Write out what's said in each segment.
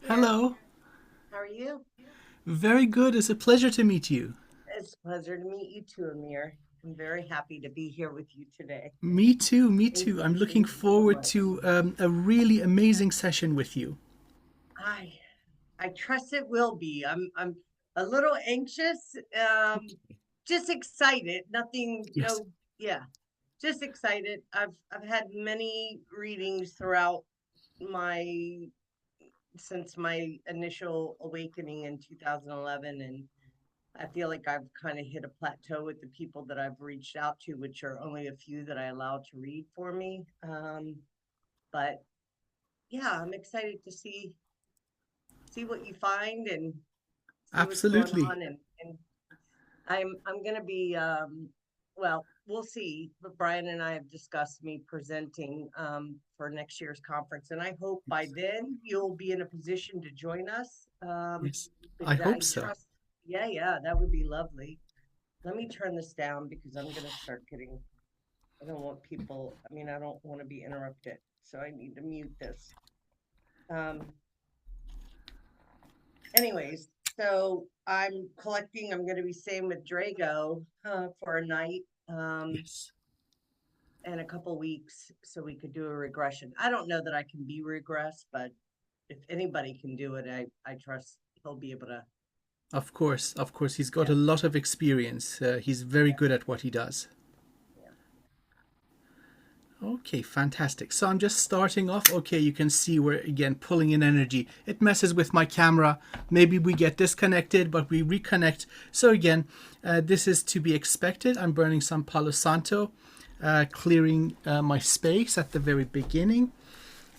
Hello. How are you? Very good. It's a pleasure to meet you. It's a pleasure to meet you too, Amir. I'm very happy to be here with you today. Me too. Me Thank too. I'm you. looking Thank you so forward much. to a really amazing session with you. I I trust it will be. I'm a little anxious, just excited. Nothing, Yes. no, yeah, just excited. I've had many readings throughout my since my initial awakening in 2011, and I feel like I've kind of hit a plateau with the people that I've reached out to, which are only a few that I allowed to read for me. But yeah, I'm excited to see what you find and see what's going Absolutely. on. And I'm gonna be well, we'll see. But Brian and I have discussed me presenting for next year's conference, and I hope by then you'll be in a position to join us. Yes. I Because hope I so. trust. Yeah, yeah, that would be lovely. Let me turn this down because I'm gonna start getting, I don't want people, I mean, I don't want to be interrupted, so I need to mute this. Um, anyways, so I'm gonna be staying with Drago for a night Yes. and a couple weeks so we could do a regression. I don't know that I can be regressed, but if anybody can do it, I trust he'll be able to. Of course. Of course. He's got Yeah, a lot of experience. He's very yeah, good at what he does. yeah. Okay, fantastic. So I'm just starting off. Okay, you can see we're again pulling in energy. It messes with my camera. Maybe we get disconnected, but we reconnect. So again, this is to be expected. I'm burning some Palo Santo, clearing my space at the very beginning.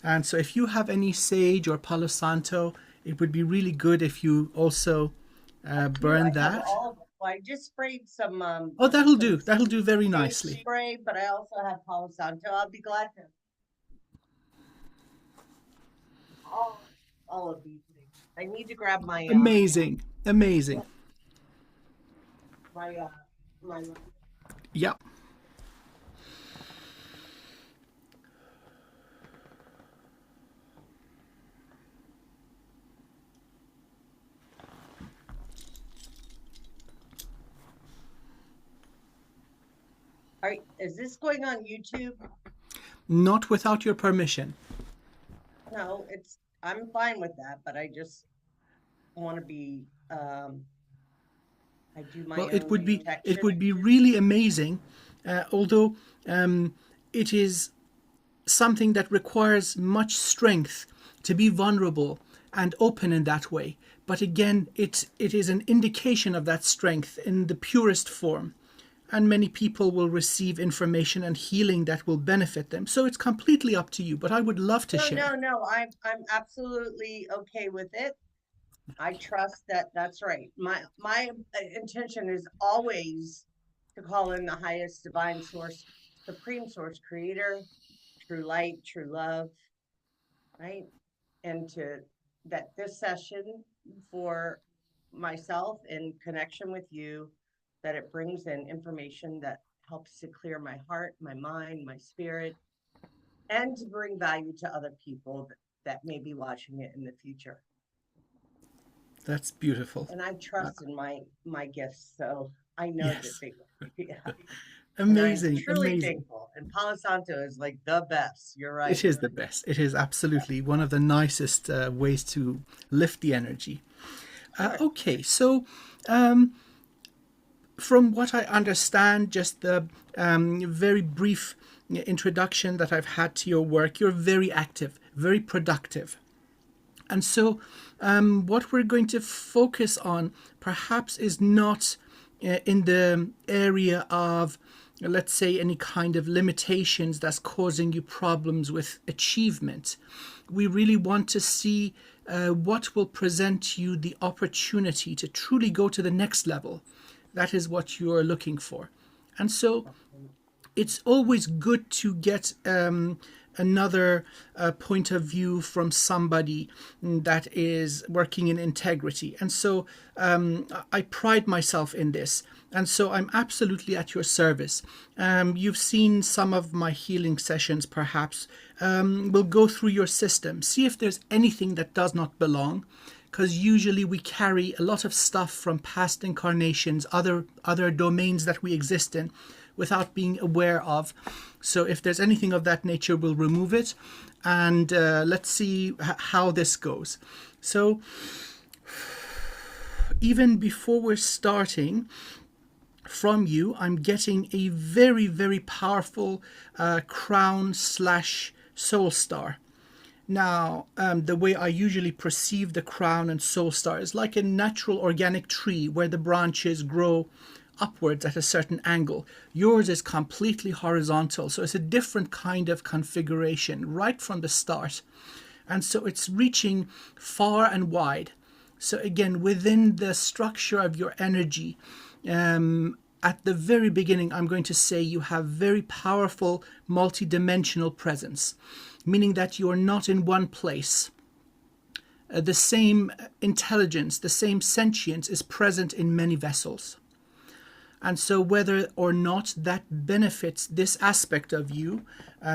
And so if you have any sage or Palo Santo, it would be really good if you also I do. burn I have that. all of them. Well, I just sprayed Oh, that'll do. some That'll do very sage nicely. spray, but I also have Palo Santo. I'll be glad to all of these things. I need to grab Amazing. Amazing. my my Yep. All right, is this going on YouTube? Not without your permission. No, I'm fine with that, but I just want to be I do Well, my it own would be it detection. would be really amazing, although it is something that requires much strength to be vulnerable and open in that way. But again, it is an indication of that strength in the purest form. And many people will receive information and healing that will benefit them. So it's completely up to you, but I would love to No, share. no, no. I'm absolutely okay with it. I trust that that's right. My intention is always to call in the highest divine source, supreme source, creator, true light, true love, right? And to that this session for myself in connection with you, that it brings in information that helps to clear my heart, my mind, my spirit, and to bring value to other people that may be watching it in the future. That's beautiful. And I Uh, trust in my gifts, so I know that yes. they yeah. And I'm Amazing. truly Amazing. thankful. And Palo Santo is like the best. You're It right. is the best. It is absolutely one of the nicest ways to lift the energy. Sure. Okay, so from what I understand, just the very brief introduction that I've had to your work, you're very active, very productive. And so, what we're going to focus on perhaps is not in the area of, let's say, any kind of limitations that's causing you problems with achievement. We really want to see what will present you the opportunity to truly go to the next level. That is what you are looking for. And so it's always good to get another point of view from somebody that is working in integrity. And so I pride myself in this. And so I'm absolutely at your service. You've seen some of my healing sessions, perhaps. We'll go through your system, see if there's anything that does not belong, because usually we carry a lot of stuff from past incarnations, other domains that we exist in, without being aware of. So if there's anything of that nature, we'll remove it. And let's see how this goes. So even before we're starting, from you, I'm getting a very, very powerful crown / soul star. Now, the way I usually perceive the crown and soul star is like a natural organic tree where the branches grow upwards at a certain angle. Yours is completely horizontal, so it's a different kind of configuration right from the start. And so it's reaching far and wide. So again, within the structure of your energy, at the very beginning, I'm going to say you have very powerful multidimensional presence, meaning that you are not in one place. The same intelligence, the same sentience is present in many vessels. And so whether or not that benefits this aspect of you,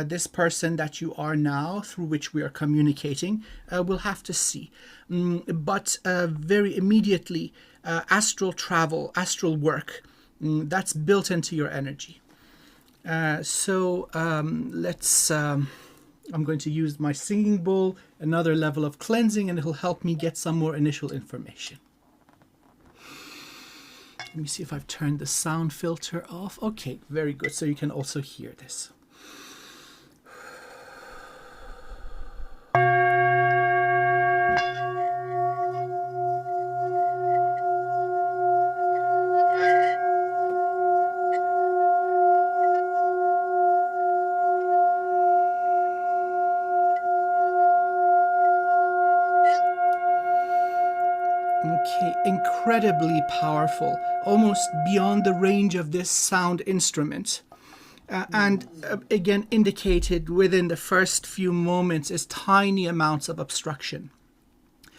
this person that you are now, through which we are communicating, we'll have to see. But very immediately, astral travel, astral work, that's built into your energy. So let's... I'm going to use my singing bowl, another level of cleansing, and it'll help me get some more initial information. Let me see if I've turned the sound filter off. Okay, very good. So you can also hear this. Okay, incredibly powerful, almost beyond the range of this sound instrument. And again, indicated within the first few moments is tiny amounts of obstruction.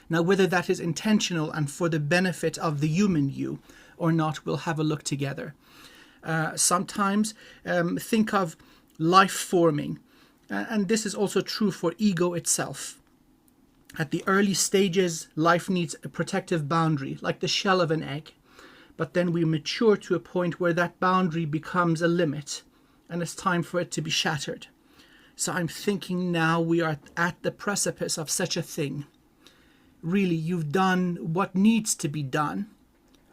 Now, whether that is intentional and for the benefit of the human you or not, we'll have a look together. Sometimes think of life forming, and this is also true for ego itself. At the early stages, life needs a protective boundary, like the shell of an egg. But then we mature to a point where that boundary becomes a limit, and it's time for it to be shattered. So I'm thinking now we are at the precipice of such a thing. Really, you've done what needs to be done,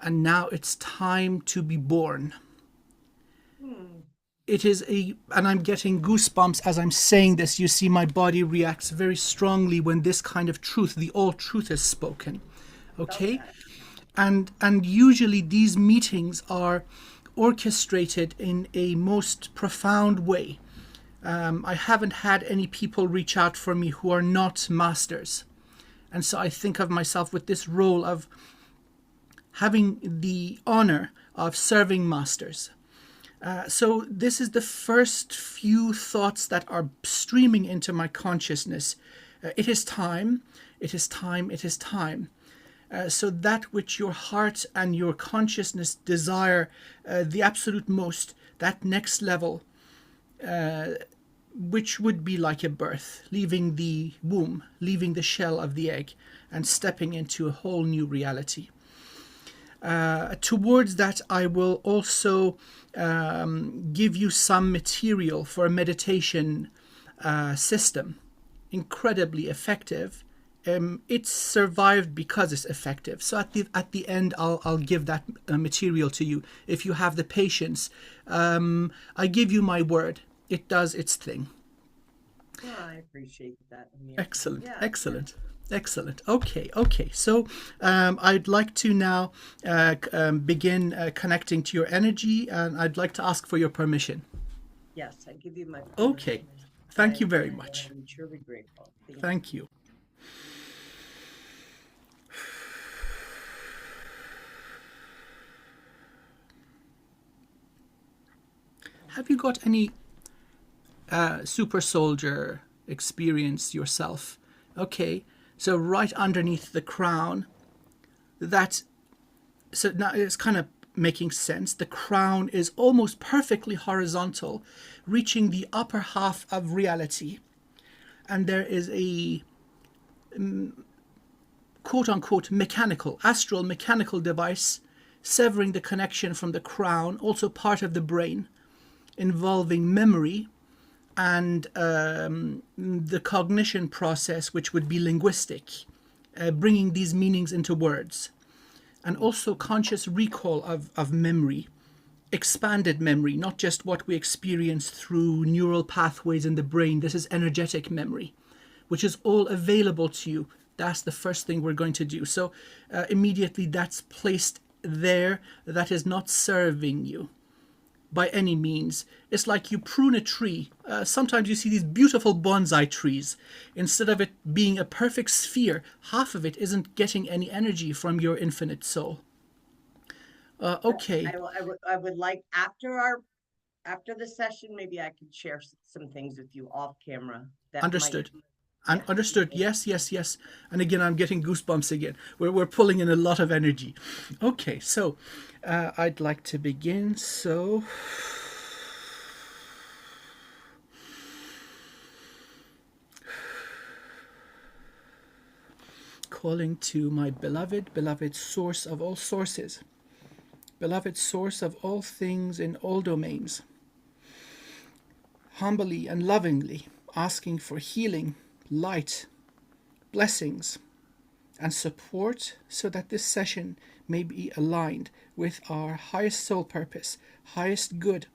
and now it's time to be born. It is and I'm getting goosebumps as I'm saying this. You see, my body reacts very strongly when this kind of truth, the all truth, is spoken. Okay? And usually these meetings are orchestrated in a most profound way. I haven't had any people reach out for me who are not masters. And so I think of myself with this role of having the honor of serving masters. So this is the first few thoughts that are streaming into my consciousness. It is time, it is time, it is time. So that which your heart and your consciousness desire the absolute most, that next level, which would be like a birth, leaving the womb, leaving the shell of the egg, and stepping into a whole new reality. Towards that, I will also give you some material for a meditation system. Incredibly effective. It's survived because it's effective. So at the end, I'll give that material to you if you have the patience. I give you my word. It does its thing. Well, I appreciate that, Amir. Excellent, Yeah. excellent. Excellent. Okay. So I'd like to now begin connecting to your energy, and I'd like to ask for your permission. Yes, I give you my permission. Okay. Thank you very much. I'm truly grateful. Thank you. Have you got any super soldier experience yourself? Okay, so right underneath the crown, so now it's kind of making sense. The crown is almost perfectly horizontal, reaching the upper half of reality. And there is a quote-unquote mechanical, astral mechanical device severing the connection from the crown, also part of the brain, involving memory and the cognition process, which would be linguistic, bringing these meanings into words, and also conscious recall of memory, expanded memory, not just what we experience through neural pathways in the brain. This is energetic memory, which is all available to you. That's the first thing we're going to do. So immediately that's placed there. That is not serving you by any means. It's like you prune a tree. Sometimes you see these beautiful bonsai trees. Instead of it being a perfect sphere, half of it isn't getting any energy from your infinite soul. Okay. I would like after the session, maybe I could share some things with you off camera that Understood. might, yeah. Understood. Yes, yes, yes. And again, I'm getting goosebumps again. We're pulling in a lot of energy. Okay, so I'd like to begin. So calling to my beloved source of all sources, beloved source of all things in all domains, humbly and lovingly asking for healing, light, blessings, and support so that this session may be aligned with our highest soul purpose, highest good,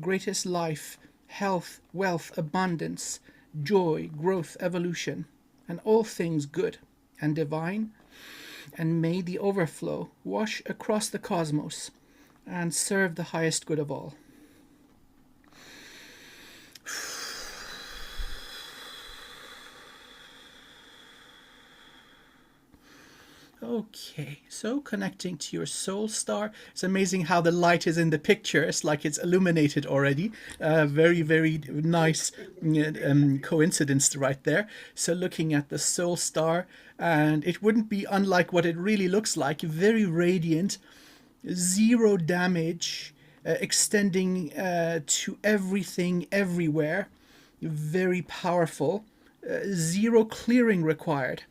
greatest life, health, wealth, abundance, joy, growth, evolution, and all things good and divine. And may the overflow wash across the cosmos and serve the highest good of all. Okay, so connecting to your soul star. It's amazing how the light is in the picture. It's like it's illuminated already. Very, very nice coincidence right there. So looking at the soul star, and it wouldn't be unlike what it really looks like. Very radiant, zero damage, extending to everything, everywhere. Very powerful. Zero clearing required.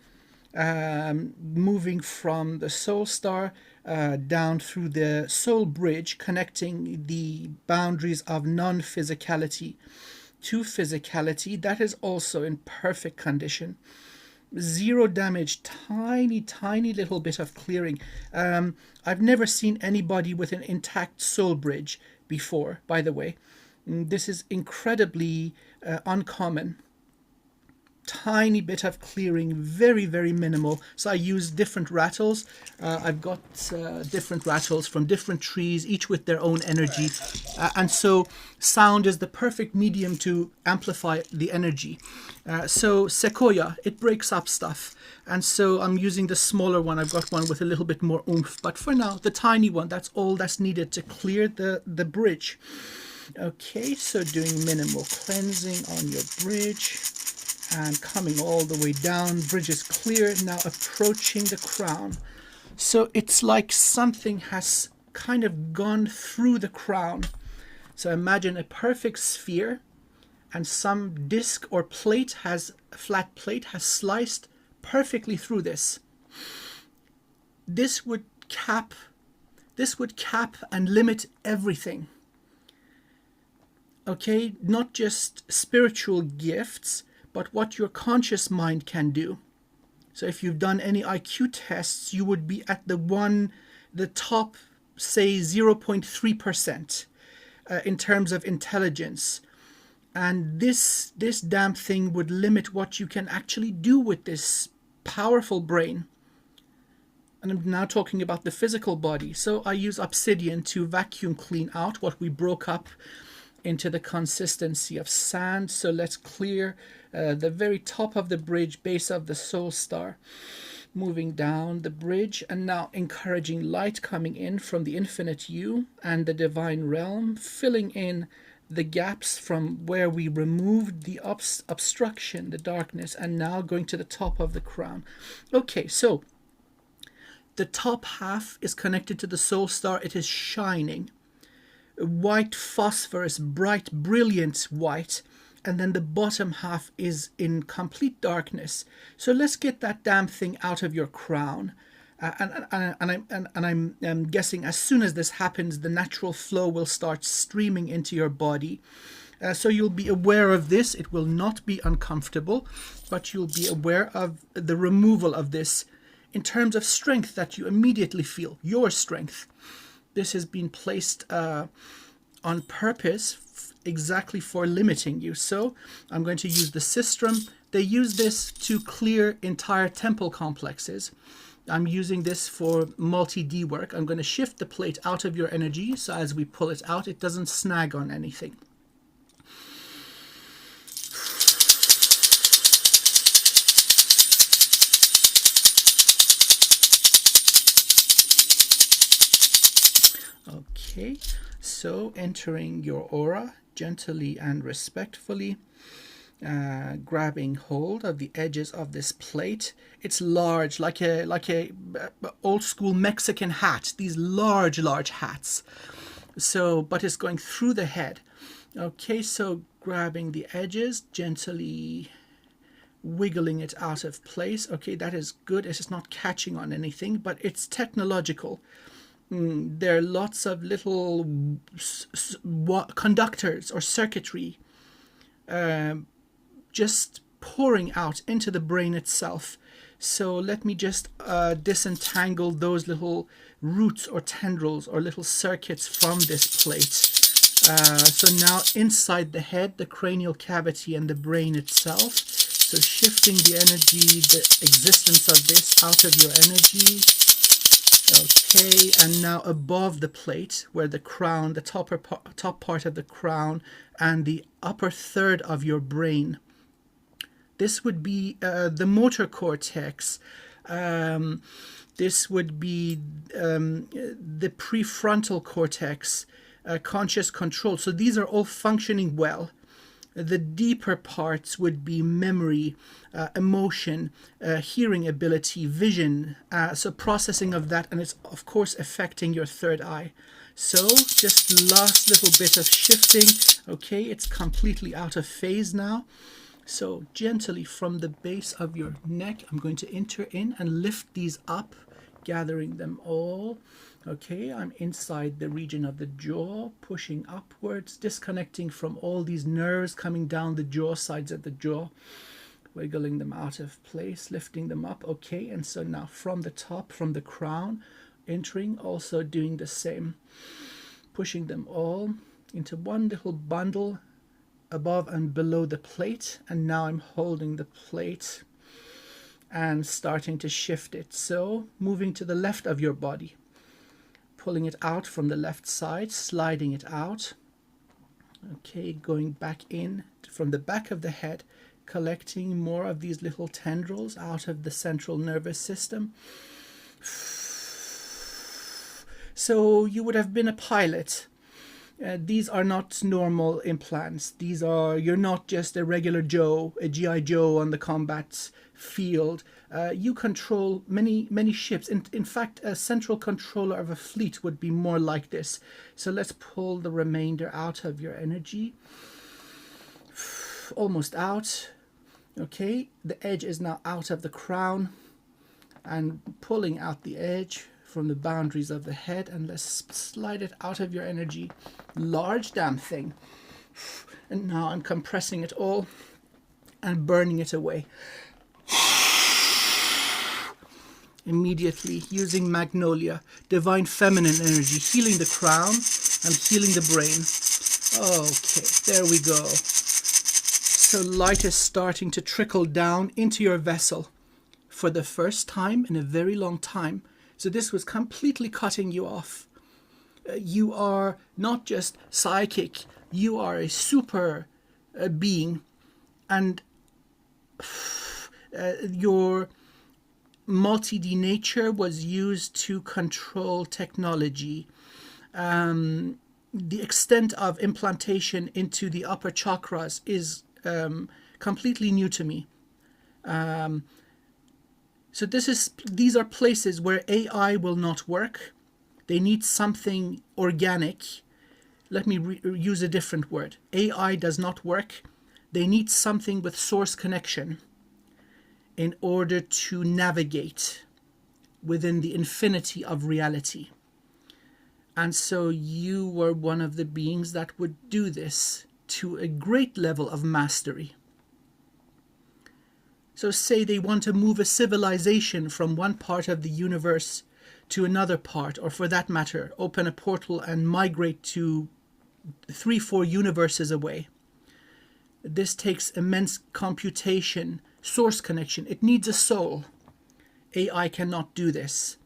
Moving from the soul star down through the soul bridge, connecting the boundaries of non-physicality to physicality. That is also in perfect condition. Zero damage, tiny little bit of clearing. I've never seen anybody with an intact soul bridge before, by the way. This is incredibly uncommon. Tiny bit of clearing, very, very minimal. So I use different rattles. I've got different rattles from different trees, each with their own energy. And so sound is the perfect medium to amplify the energy. So sequoia, it breaks up stuff. And so I'm using the smaller one. I've got one with a little bit more oomph. But for now, the tiny one, that's all that's needed to clear the bridge. Okay, so doing minimal cleansing on your bridge. And coming all the way down, bridge is clear, now approaching the crown. So it's like something has kind of gone through the crown. So imagine a perfect sphere and some disc or plate flat plate has sliced perfectly through this. This would cap and limit everything. Okay, not just spiritual gifts, but what your conscious mind can do. So if you've done any IQ tests, you would be at the top, say 0.3% in terms of intelligence. And this damn thing would limit what you can actually do with this powerful brain. And I'm now talking about the physical body. So I use obsidian to vacuum clean out what we broke up into the consistency of sand. So let's clear the very top of the bridge, base of the soul star. moving down the bridge, and now encouraging light coming in from the infinite you and the divine realm, filling in the gaps from where we removed the obstruction, the darkness, and now going to the top of the crown. Okay, so the top half is connected to the soul star. It is shining. White phosphorus, bright, brilliant white. And then the bottom half is in complete darkness. So let's get that damn thing out of your crown. I'm guessing as soon as this happens, the natural flow will start streaming into your body. So you'll be aware of this. It will not be uncomfortable, but you'll be aware of the removal of this in terms of strength that you immediately feel, your strength. This has been placed on purpose exactly for limiting you. So I'm going to use the sistrum. They use this to clear entire temple complexes. I'm using this for multi-D work. I'm going to shift the plate out of your energy, so as we pull it out, it doesn't snag on anything. Okay, so entering your aura gently and respectfully, grabbing hold of the edges of this plate. It's large, like a old school Mexican hat. These large hats. So, but it's going through the head. Okay, so grabbing the edges, gently wiggling it out of place. Okay, that is good. It's just not catching on anything, but it's technological. There are lots of little conductors or circuitry just pouring out into the brain itself. So let me just disentangle those little roots or tendrils or little circuits from this plate. So now inside the head, the cranial cavity and the brain itself. So shifting the energy, the existence of this out of your energy. Okay, and now above the plate, where the crown, the top part of the crown and the upper third of your brain. This would be the motor cortex. This would be the prefrontal cortex, conscious control. So these are all functioning well. The deeper parts would be memory, emotion, hearing ability, vision, so processing of that, and it's of course affecting your third eye. So just last little bit of shifting. Okay, it's completely out of phase now. So gently from the base of your neck, I'm going to enter in and lift these up, gathering them all. Okay, I'm inside the region of the jaw, pushing upwards, disconnecting from all these nerves coming down the jaw, sides of the jaw, wiggling them out of place, lifting them up. Okay, and so now from the top, from the crown, entering, also doing the same, pushing them all into one little bundle above and below the plate. And now I'm holding the plate and starting to shift it. So moving to the left of your body, pulling it out from the left side, sliding it out. Okay, going back in from the back of the head, collecting more of these little tendrils out of the central nervous system. So you would have been a pilot. These are not normal implants. These are, you're not just a regular Joe, a GI Joe on the combat field. You control many ships. In fact, a central controller of a fleet would be more like this. So let's pull the remainder out of your energy. Almost out. Okay, the edge is now out of the crown, and pulling out the edge from the boundaries of the head, and let's slide it out of your energy. Large damn thing. And now I'm compressing it all and burning it away. Immediately using Magnolia, divine feminine energy, healing the crown and healing the brain. Okay, there we go. So light is starting to trickle down into your vessel for the first time in a very long time. So this was completely cutting you off. You are not just psychic, you are a super being, and your multi-D nature was used to control technology. The extent of implantation into the upper chakras is completely new to me. So these are places where AI will not work. They need something organic. Let me use a different word. AI does not work. They need something with source connection in order to navigate within the infinity of reality. And so you were one of the beings that would do this to a great level of mastery. So say they want to move a civilization from one part of the universe to another part, or for that matter, open a portal and migrate to 3-4 universes away. This takes immense computation, source connection. It needs a soul. AI cannot do this.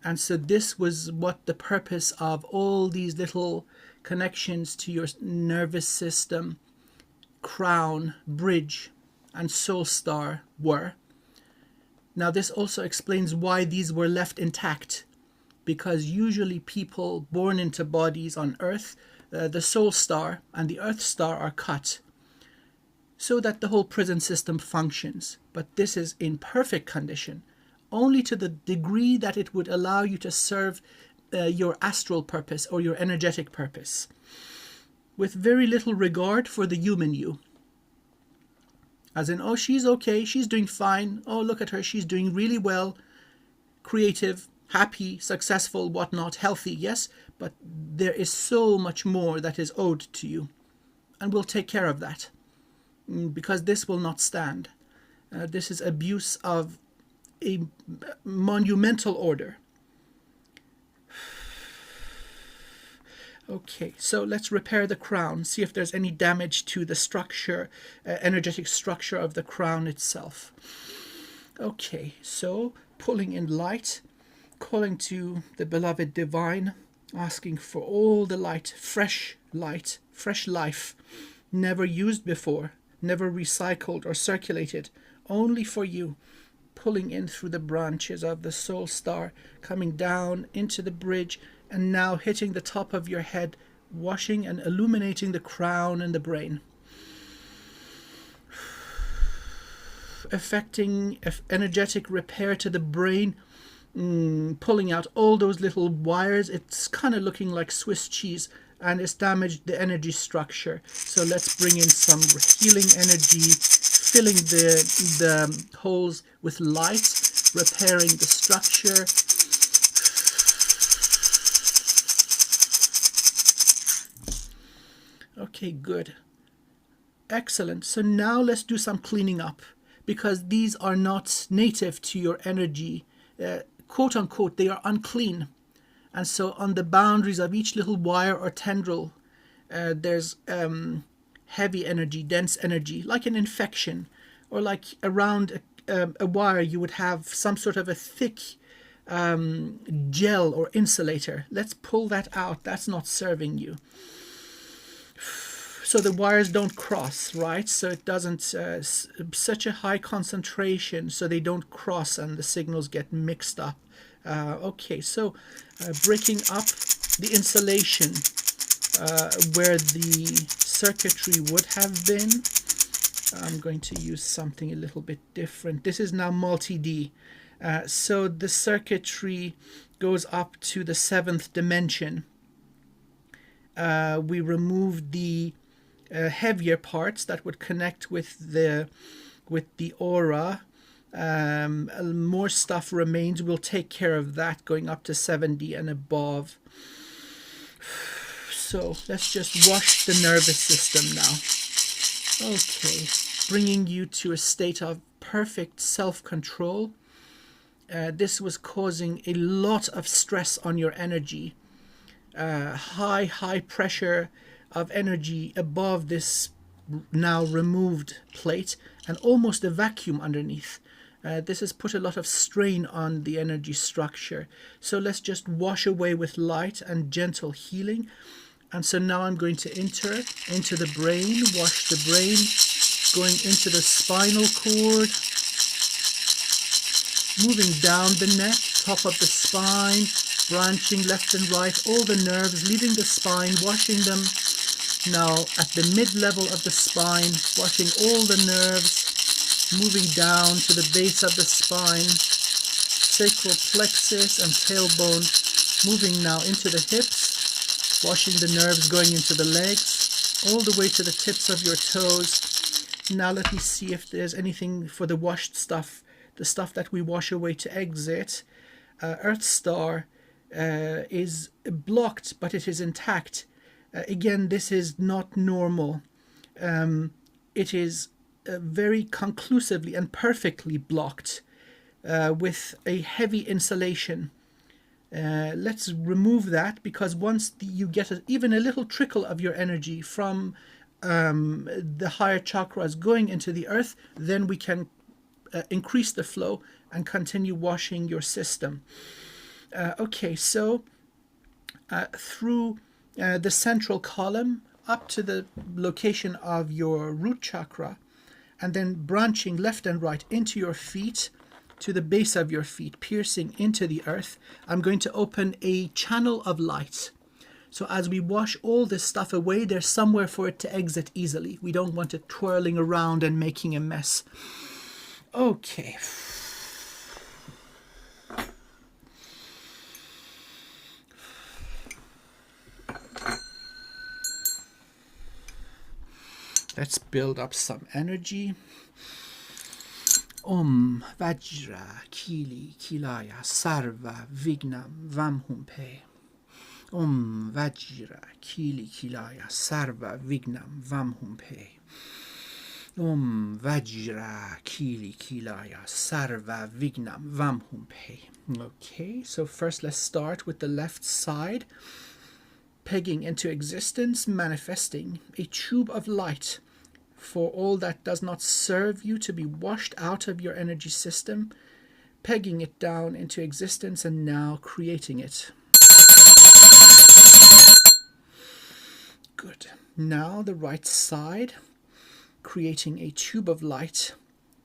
And so this was what the purpose of all these little connections to your nervous system, crown, bridge, and soul star were. Now this also explains why these were left intact, because usually people born into bodies on Earth, the soul star and the earth star are cut so that the whole prison system functions. But this is in perfect condition, only to the degree that it would allow you to serve your astral purpose or your energetic purpose, with very little regard for the human you. As in, oh, she's okay, she's doing fine, oh, look at her, she's doing really well, creative, happy, successful, whatnot, healthy, yes, but there is so much more that is owed to you, and we'll take care of that, because this will not stand. This is abuse of a monumental order. Okay, so let's repair the crown, see if there's any damage to the structure, energetic structure of the crown itself. Okay, so pulling in light, calling to the beloved divine, asking for all the light, fresh life, never used before, never recycled or circulated, only for you, pulling in through the branches of the soul star, coming down into the bridge, and now hitting the top of your head, washing and illuminating the crown and the brain. Affecting energetic repair to the brain, pulling out all those little wires. It's kind of looking like Swiss cheese, and it's damaged the energy structure. So let's bring in some healing energy, filling the holes with light, repairing the structure. Okay, good. Excellent. So now let's do some cleaning up, because these are not native to your energy. Quote unquote, they are unclean. And so on the boundaries of each little wire or tendril, there's heavy energy, dense energy, like an infection, or like around a wire you would have some sort of a thick gel or insulator. Let's pull that out. That's not serving you. So the wires don't cross, right? So it doesn't, such a high concentration, so they don't cross and the signals get mixed up. Okay, so breaking up the insulation where the circuitry would have been. I'm going to use something a little bit different. This is now multi-D. So the circuitry goes up to the 7th dimension. We removed the heavier parts that would connect with the aura. More stuff remains. We'll take care of that going up to 7D and above. So let's just wash the nervous system now. Okay, bringing you to a state of perfect self-control. This was causing a lot of stress on your energy. High pressure of energy above this now removed plate, and almost a vacuum underneath. This has put a lot of strain on the energy structure. So let's just wash away with light and gentle healing. And so now I'm going to enter into the brain, wash the brain, going into the spinal cord, moving down the neck, top of the spine, branching left and right, all the nerves, leaving the spine, washing them. Now at the mid-level of the spine, washing all the nerves, moving down to the base of the spine, sacral plexus and tailbone, moving now into the hips, washing the nerves going into the legs, all the way to the tips of your toes. Now let me see if there's anything for the washed stuff, the stuff that we wash away to exit. Earth Star is blocked, but it is intact. Again, this is not normal. It is very conclusively and perfectly blocked with a heavy insulation. Let's remove that, because once you get even a little trickle of your energy from the higher chakras going into the earth, then we can increase the flow and continue washing your system. Okay, so through the central column up to the location of your root chakra, and then branching left and right into your feet, to the base of your feet, piercing into the earth, I'm going to open a channel of light. So as we wash all this stuff away, there's somewhere for it to exit easily. We don't want it twirling around and making a mess. Okay. Let's build up some energy. Vajra Kili Kilaya Sarva Vignam Vamhumpe. Vajra Kili Kilaya Sarva Vignam Vamhumpe. Vajra Kili Kilaya Sarva Vignam Vamhumpe. Okay, so first let's start with the left side. Pegging into existence, manifesting a tube of light for all that does not serve you to be washed out of your energy system, pegging it down into existence and now creating it. Good. Now the right side, creating a tube of light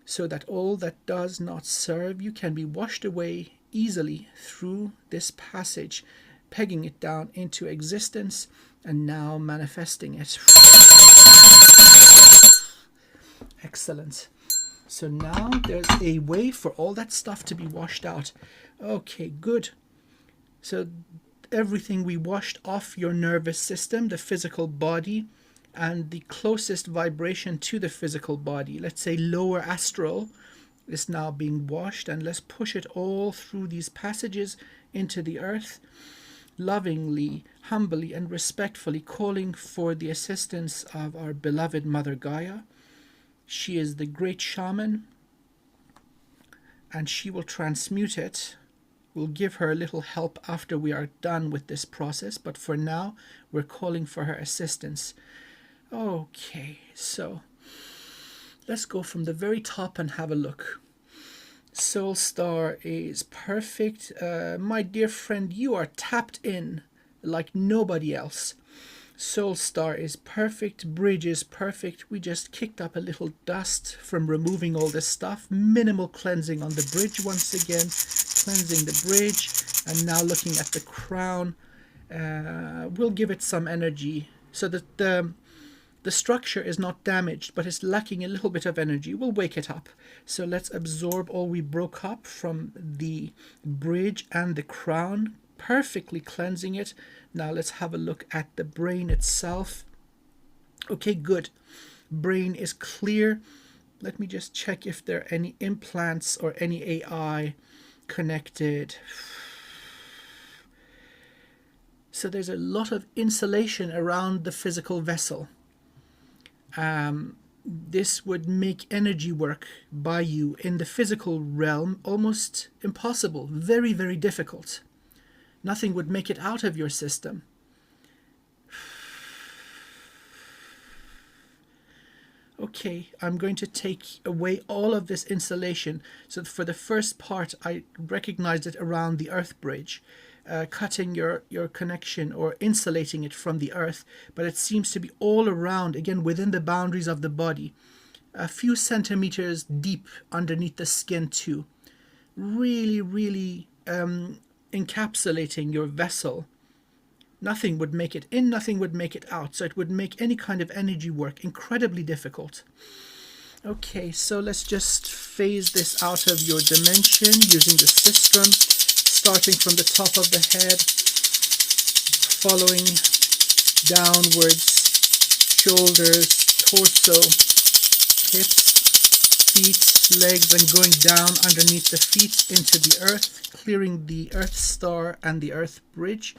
so that all that does not serve you can be washed away easily through this passage, pegging it down into existence and now manifesting it. Excellent. So now there's a way for all that stuff to be washed out. Okay, good. So everything we washed off your nervous system, the physical body, and the closest vibration to the physical body, let's say lower astral, is now being washed, and let's push it all through these passages into the earth, lovingly, humbly, and respectfully calling for the assistance of our beloved Mother Gaia. She is the great shaman, and she will transmute it. We'll give her a little help after we are done with this process, but for now, we're calling for her assistance. Okay, so let's go from the very top and have a look. Soul Star is perfect. My dear friend, you are tapped in like nobody else. Soul Star is perfect. Bridge is perfect. We just kicked up a little dust from removing all this stuff. Minimal cleansing on the bridge once again. Cleansing the bridge. And now looking at the crown. We'll give it some energy so that the structure is not damaged, but it's lacking a little bit of energy. We'll wake it up. So let's absorb all we broke up from the bridge and the crown, perfectly cleansing it. Now let's have a look at the brain itself. Okay, good. Brain is clear. Let me just check if there are any implants or any AI connected. So there's a lot of insulation around the physical vessel. This would make energy work by you in the physical realm almost impossible, very, very difficult. Nothing would make it out of your system. Okay, I'm going to take away all of this insulation. So for the first part, I recognized it around the earth bridge. Cutting your connection or insulating it from the earth, but it seems to be all around, again within the boundaries of the body, a few centimeters deep underneath the skin too. really, really encapsulating your vessel. Nothing would make it in, nothing would make it out. So it would make any kind of energy work incredibly difficult. Okay, so let's just phase this out of your dimension using the system, starting from the top of the head, following downwards, shoulders, torso, hips, feet, legs, and going down underneath the feet into the earth, clearing the earth star and the earth bridge.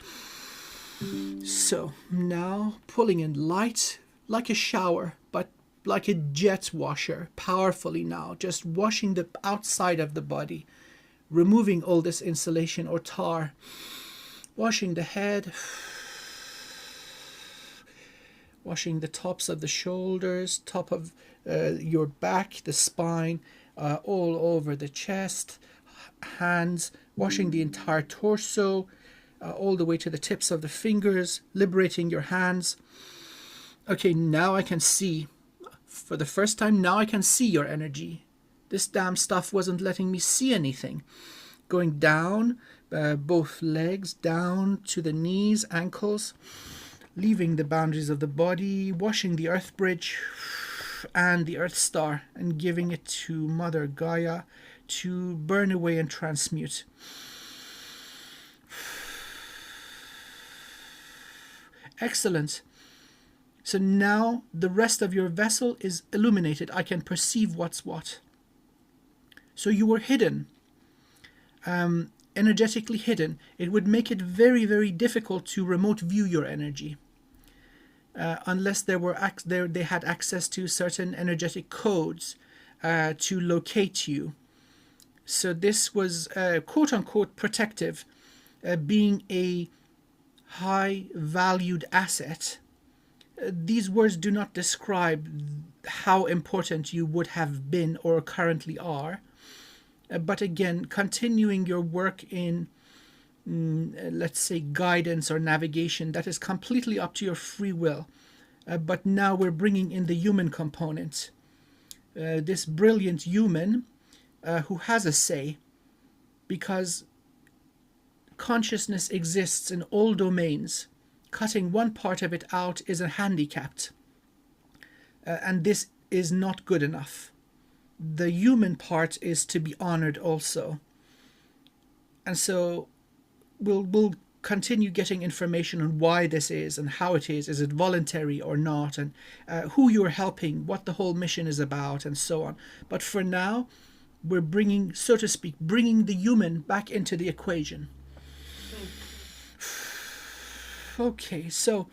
So now pulling in light like a shower, but like a jet washer, powerfully now, just washing the outside of the body, removing all this insulation or tar, washing the head, washing the tops of the shoulders, top of your back, the spine, all over the chest, hands, washing the entire torso, all the way to the tips of the fingers, liberating your hands. Okay, now I can see. For the first time, now I can see your energy. This damn stuff wasn't letting me see anything. Going down, both legs, down to the knees, ankles, leaving the boundaries of the body, washing the earth bridge and the earth star, and giving it to Mother Gaia to burn away and transmute. Excellent. So now the rest of your vessel is illuminated. I can perceive what's what. So you were hidden, energetically hidden. It would make it very, very difficult to remote view your energy, unless they had access to certain energetic codes to locate you. So this was quote unquote protective, being a high valued asset. These words do not describe how important you would have been or currently are. But again, continuing your work in, let's say, guidance or navigation, that is completely up to your free will. But now we're bringing in the human component. This brilliant human who has a say, because consciousness exists in all domains. Cutting one part of it out is a handicapped. And this is not good enough. The human part is to be honored also. And so we'll continue getting information on why this is and how it is. Is it voluntary or not? And who you're helping, what the whole mission is about, and so on. But for now, we're bringing, so to speak, bringing the human back into the equation. Okay, so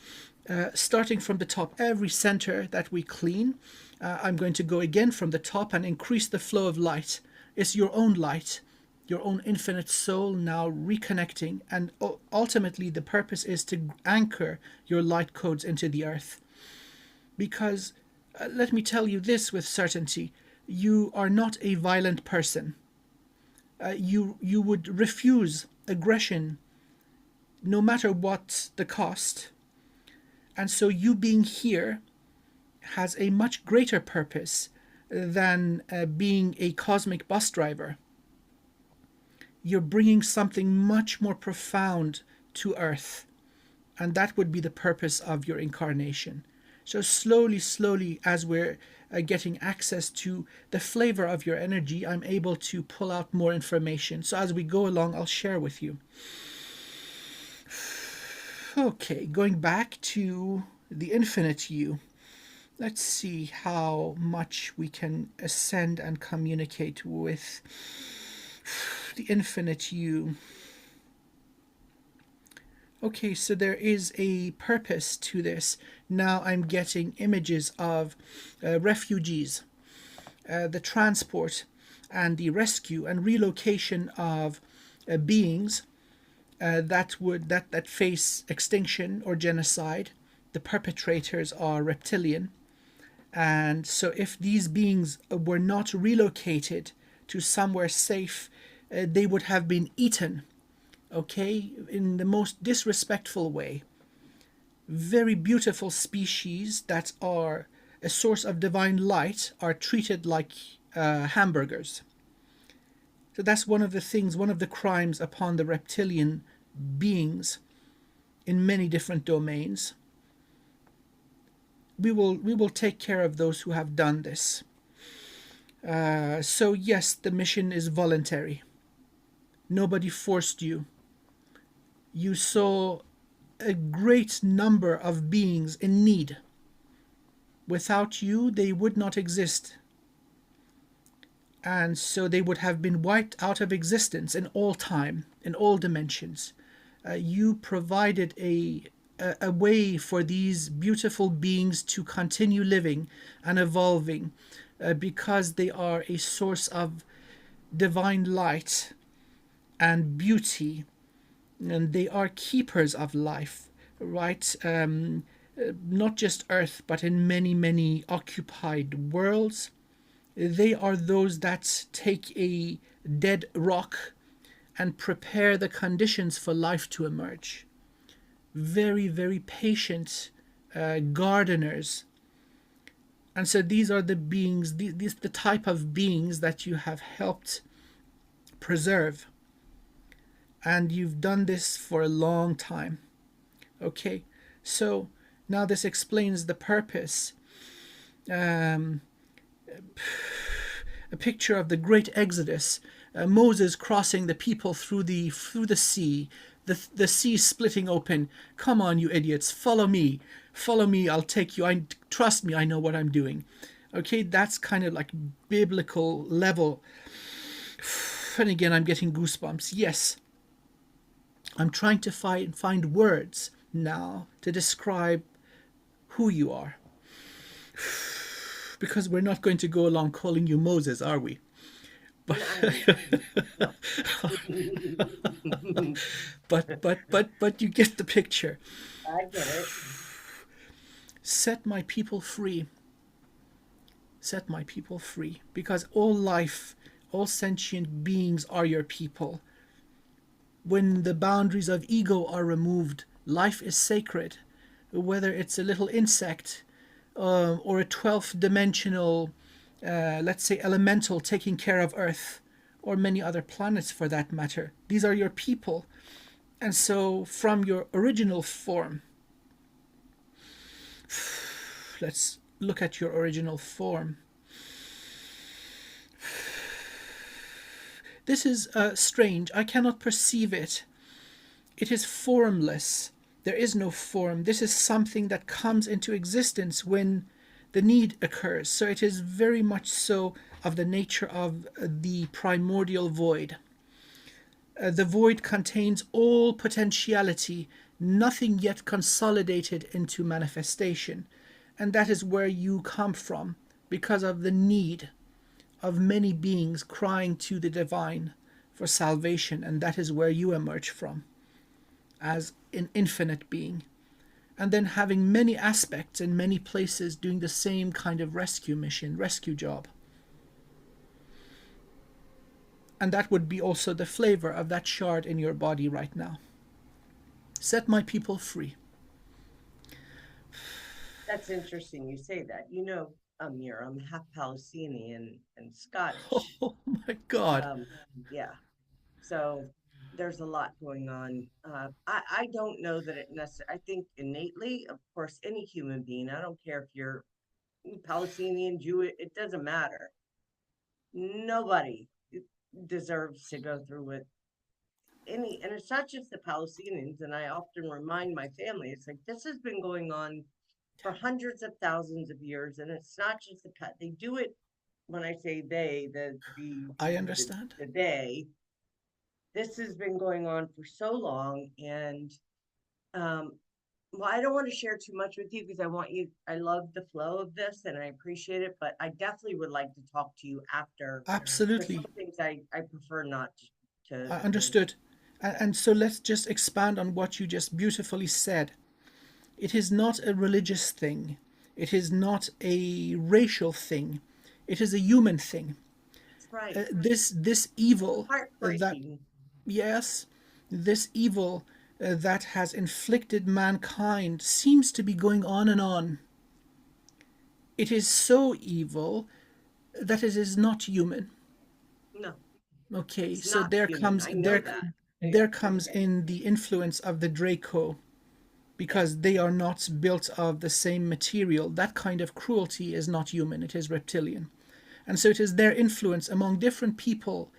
starting from the top, every center that we clean, I'm going to go again from the top and increase the flow of light. It's your own light, your own infinite soul now reconnecting, and ultimately the purpose is to anchor your light codes into the earth. Because let me tell you this with certainty, you are not a violent person. You would refuse aggression no matter what the cost. And so you being here has a much greater purpose than being a cosmic bus driver. You're bringing something much more profound to Earth, and that would be the purpose of your incarnation. So slowly, as we're getting access to the flavor of your energy, I'm able to pull out more information. So as we go along, I'll share with you. Okay, going back to the infinite you. Let's see how much we can ascend and communicate with the infinite you. Okay, so there is a purpose to this. Now I'm getting images of refugees, the transport and the rescue and relocation of beings that face extinction or genocide. The perpetrators are reptilian. And so if these beings were not relocated to somewhere safe, they would have been eaten, okay, in the most disrespectful way. Very beautiful species that are a source of divine light are treated like hamburgers. So that's one of the things, one of the crimes upon the reptilian beings in many different domains. We will take care of those who have done this. So yes, the mission is voluntary. Nobody forced you. You saw a great number of beings in need. Without you, they would not exist. And so they would have been wiped out of existence in all time, in all dimensions. You provided a way for these beautiful beings to continue living and evolving because they are a source of divine light and beauty, and they are keepers of life, right? Not just Earth, but in many, many occupied worlds. They are those that take a dead rock and prepare the conditions for life to emerge. Very, very patient gardeners. And so these are the beings, the type of beings that you have helped preserve. And you've done this for a long time. Okay, so now this explains the purpose. A picture of the great Exodus, Moses crossing the people through the sea, the sea splitting open. Come on, you idiots, follow me, I'll take you. Trust me, I know what I'm doing. Okay, that's kind of like biblical level. And again, I'm getting goosebumps. Yes, I'm trying to find words now to describe who you are. Because we're not going to go along calling you Moses, are we? But but you get the picture. I get it. Set my people free. Set my people free. Because all life, all sentient beings are your people. When the boundaries of ego are removed, life is sacred. Whether it's a little insect or a 12th dimensional, let's say elemental taking care of Earth, or many other planets for that matter. These are your people. And so from your original form, let's look at your original form. This is strange. I cannot perceive it. It is formless. There is no form. This is something that comes into existence when the need occurs. So it is very much so of the nature of the primordial void. The void contains all potentiality, nothing yet consolidated into manifestation. And that is where you come from, because of the need of many beings crying to the divine for salvation. And that is where you emerge from, as an infinite being. And then having many aspects in many places doing the same kind of rescue mission, rescue job. And that would be also the flavor of that shard in your body right now. Set my people free. That's interesting you say that. You know, Amir, I'm half Palestinian and Scottish. Oh my God. Yeah. So there's a lot going on. I don't know that it necessarily, I think innately, of course, any human being, I don't care if you're Palestinian, Jewish, it doesn't matter. Nobody deserves to go through with any, and it's not just the Palestinians. And I often remind my family, it's like this has been going on for hundreds of thousands of years, and it's not just they do it. When I say they, I understand. the they, this has been going on for so long, and um, well, I don't want to share too much with you because I love the flow of this and I appreciate it, but I definitely would like to talk to you after. There's Absolutely. some things I prefer not to. I understood. And so let's just expand on what you just beautifully said. It is not a religious thing. It is not a racial thing. It is a human thing. That's right. This evil that Heartbreaking. yes, this evil that has inflicted mankind seems to be going on and on. It is so evil that it is not human. No. Okay, It's so not human. I know that. there comes in the influence of the Draco, because they are not built of the same material. That kind of cruelty is not human, it is reptilian. And so it is their influence among different people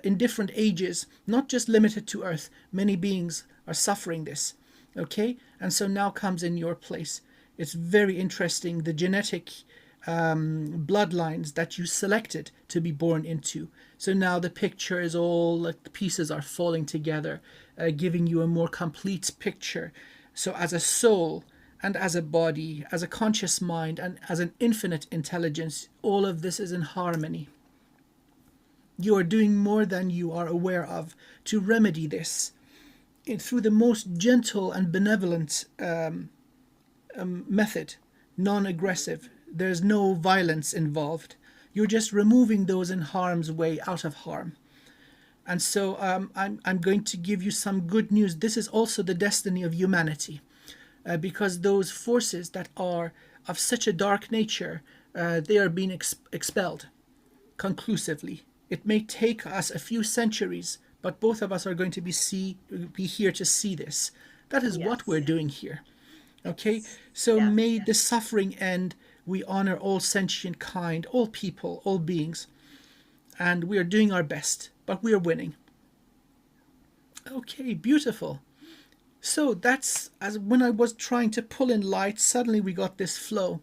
in different ages, not just limited to Earth. Many beings are suffering this. Okay? And so now comes in your place. It's very interesting, the genetic bloodlines that you selected to be born into. So now the picture is all like the pieces are falling together, giving you a more complete picture. So, as a soul and as a body, as a conscious mind, and as an infinite intelligence, all of this is in harmony. You are doing more than you are aware of to remedy this through the most gentle and benevolent method, non aggressive. There's no violence involved. You're just removing those in harm's way out of harm. And so I'm going to give you some good news. This is also the destiny of humanity, because those forces that are of such a dark nature, they are being expelled conclusively. It may take us a few centuries, but both of us are going to be here to see this. That is what we're Yes. doing here. Okay, so Yes. may the suffering end. We honor all sentient kind, all people, all beings, and we are doing our best, but we are winning. Okay, beautiful. So that's as when I was trying to pull in light, suddenly we got this flow,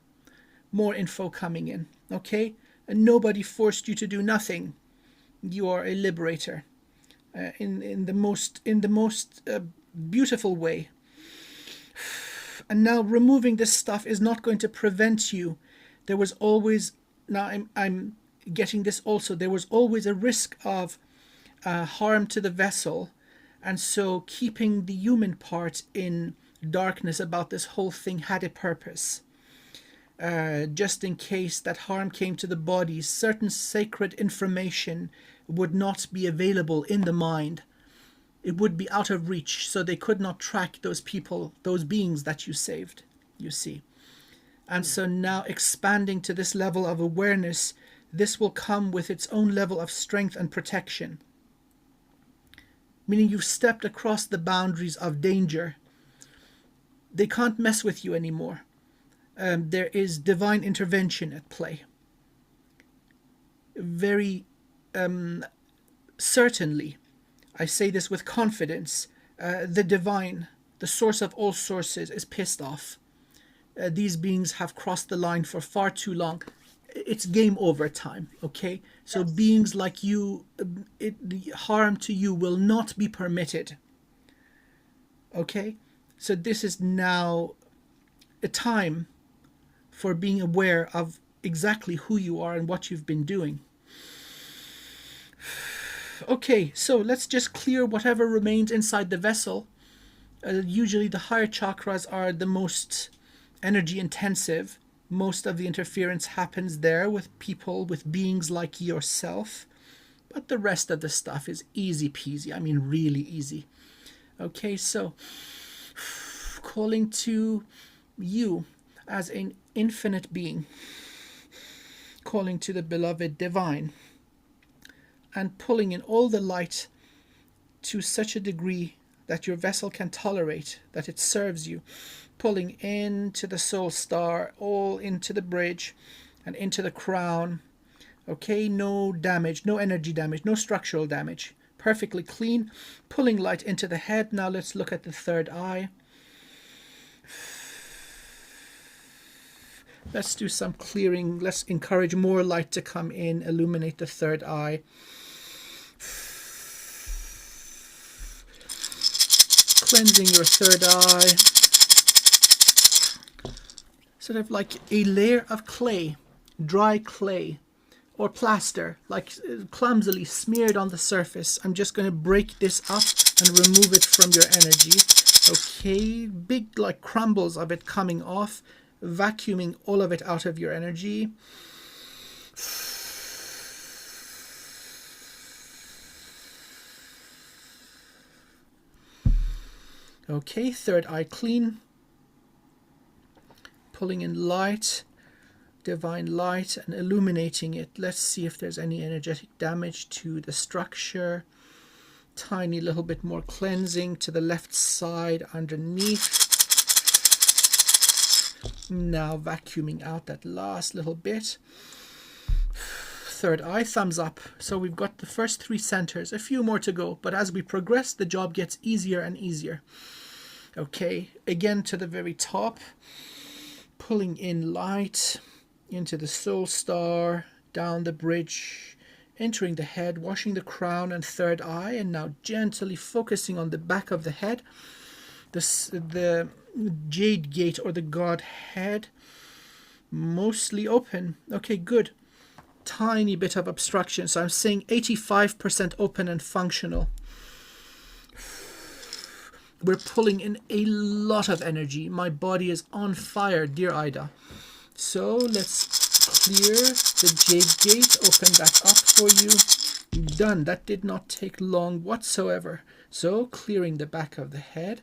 more info coming in. Okay, and nobody forced you to do nothing. You are a liberator, in the most beautiful way. And now removing this stuff is not going to prevent you. There was always, now I'm getting this also, there was always a risk of harm to the vessel. And so keeping the human part in darkness about this whole thing had a purpose. Just in case that harm came to the body, certain sacred information would not be available in the mind. It would be out of reach, so they could not track those people, those beings that you saved, you see. And so now expanding to this level of awareness, this will come with its own level of strength and protection. Meaning you've stepped across the boundaries of danger. They can't mess with you anymore. There is divine intervention at play. Very certainly, I say this with confidence, the divine, the source of all sources, is pissed off. These beings have crossed the line for far too long. It's game over time, okay? So Yes. beings like you, the harm to you will not be permitted, okay? So this is now a time for being aware of exactly who you are and what you've been doing. Okay, so let's just clear whatever remains inside the vessel. Usually the higher chakras are the most energy intensive. Most of the interference happens there with people, with beings like yourself. But the rest of the stuff is easy peasy. I mean, really easy. Okay, so calling to you as an infinite being, calling to the beloved divine, and pulling in all the light to such a degree that your vessel can tolerate, that it serves you, pulling into the soul star, all into the bridge and into the crown. Okay, no damage, no energy damage, no structural damage. Perfectly clean, pulling light into the head. Now let's look at the third eye. Let's do some clearing. Let's encourage more light to come in, illuminate the third eye. Cleansing your third eye. Sort of like a layer of clay, dry clay, or plaster, like clumsily smeared on the surface. I'm just going to break this up and remove it from your energy. Okay, big like crumbles of it coming off, vacuuming all of it out of your energy. Okay, third eye clean. Pulling in light. divine light and illuminating it. Let's see if there's any energetic damage to the structure. Tiny little bit more cleansing to the left side underneath. Now vacuuming out that last little bit. Third eye, thumbs up. So we've got the first 3 centers, a few more to go, but as we progress the job gets easier and easier. Okay, again to the very top, pulling in light into the soul star, down the bridge, entering the head, washing the crown and third eye, and now gently focusing on the back of the head, the jade gate or the god head, mostly open. Okay, good. Tiny bit of obstruction, so I'm saying 85% open and functional. We're pulling in a lot of energy. My body is on fire, dear Ida. So let's clear the jade gate, open back up for you. Done. That did not take long whatsoever. So clearing the back of the head.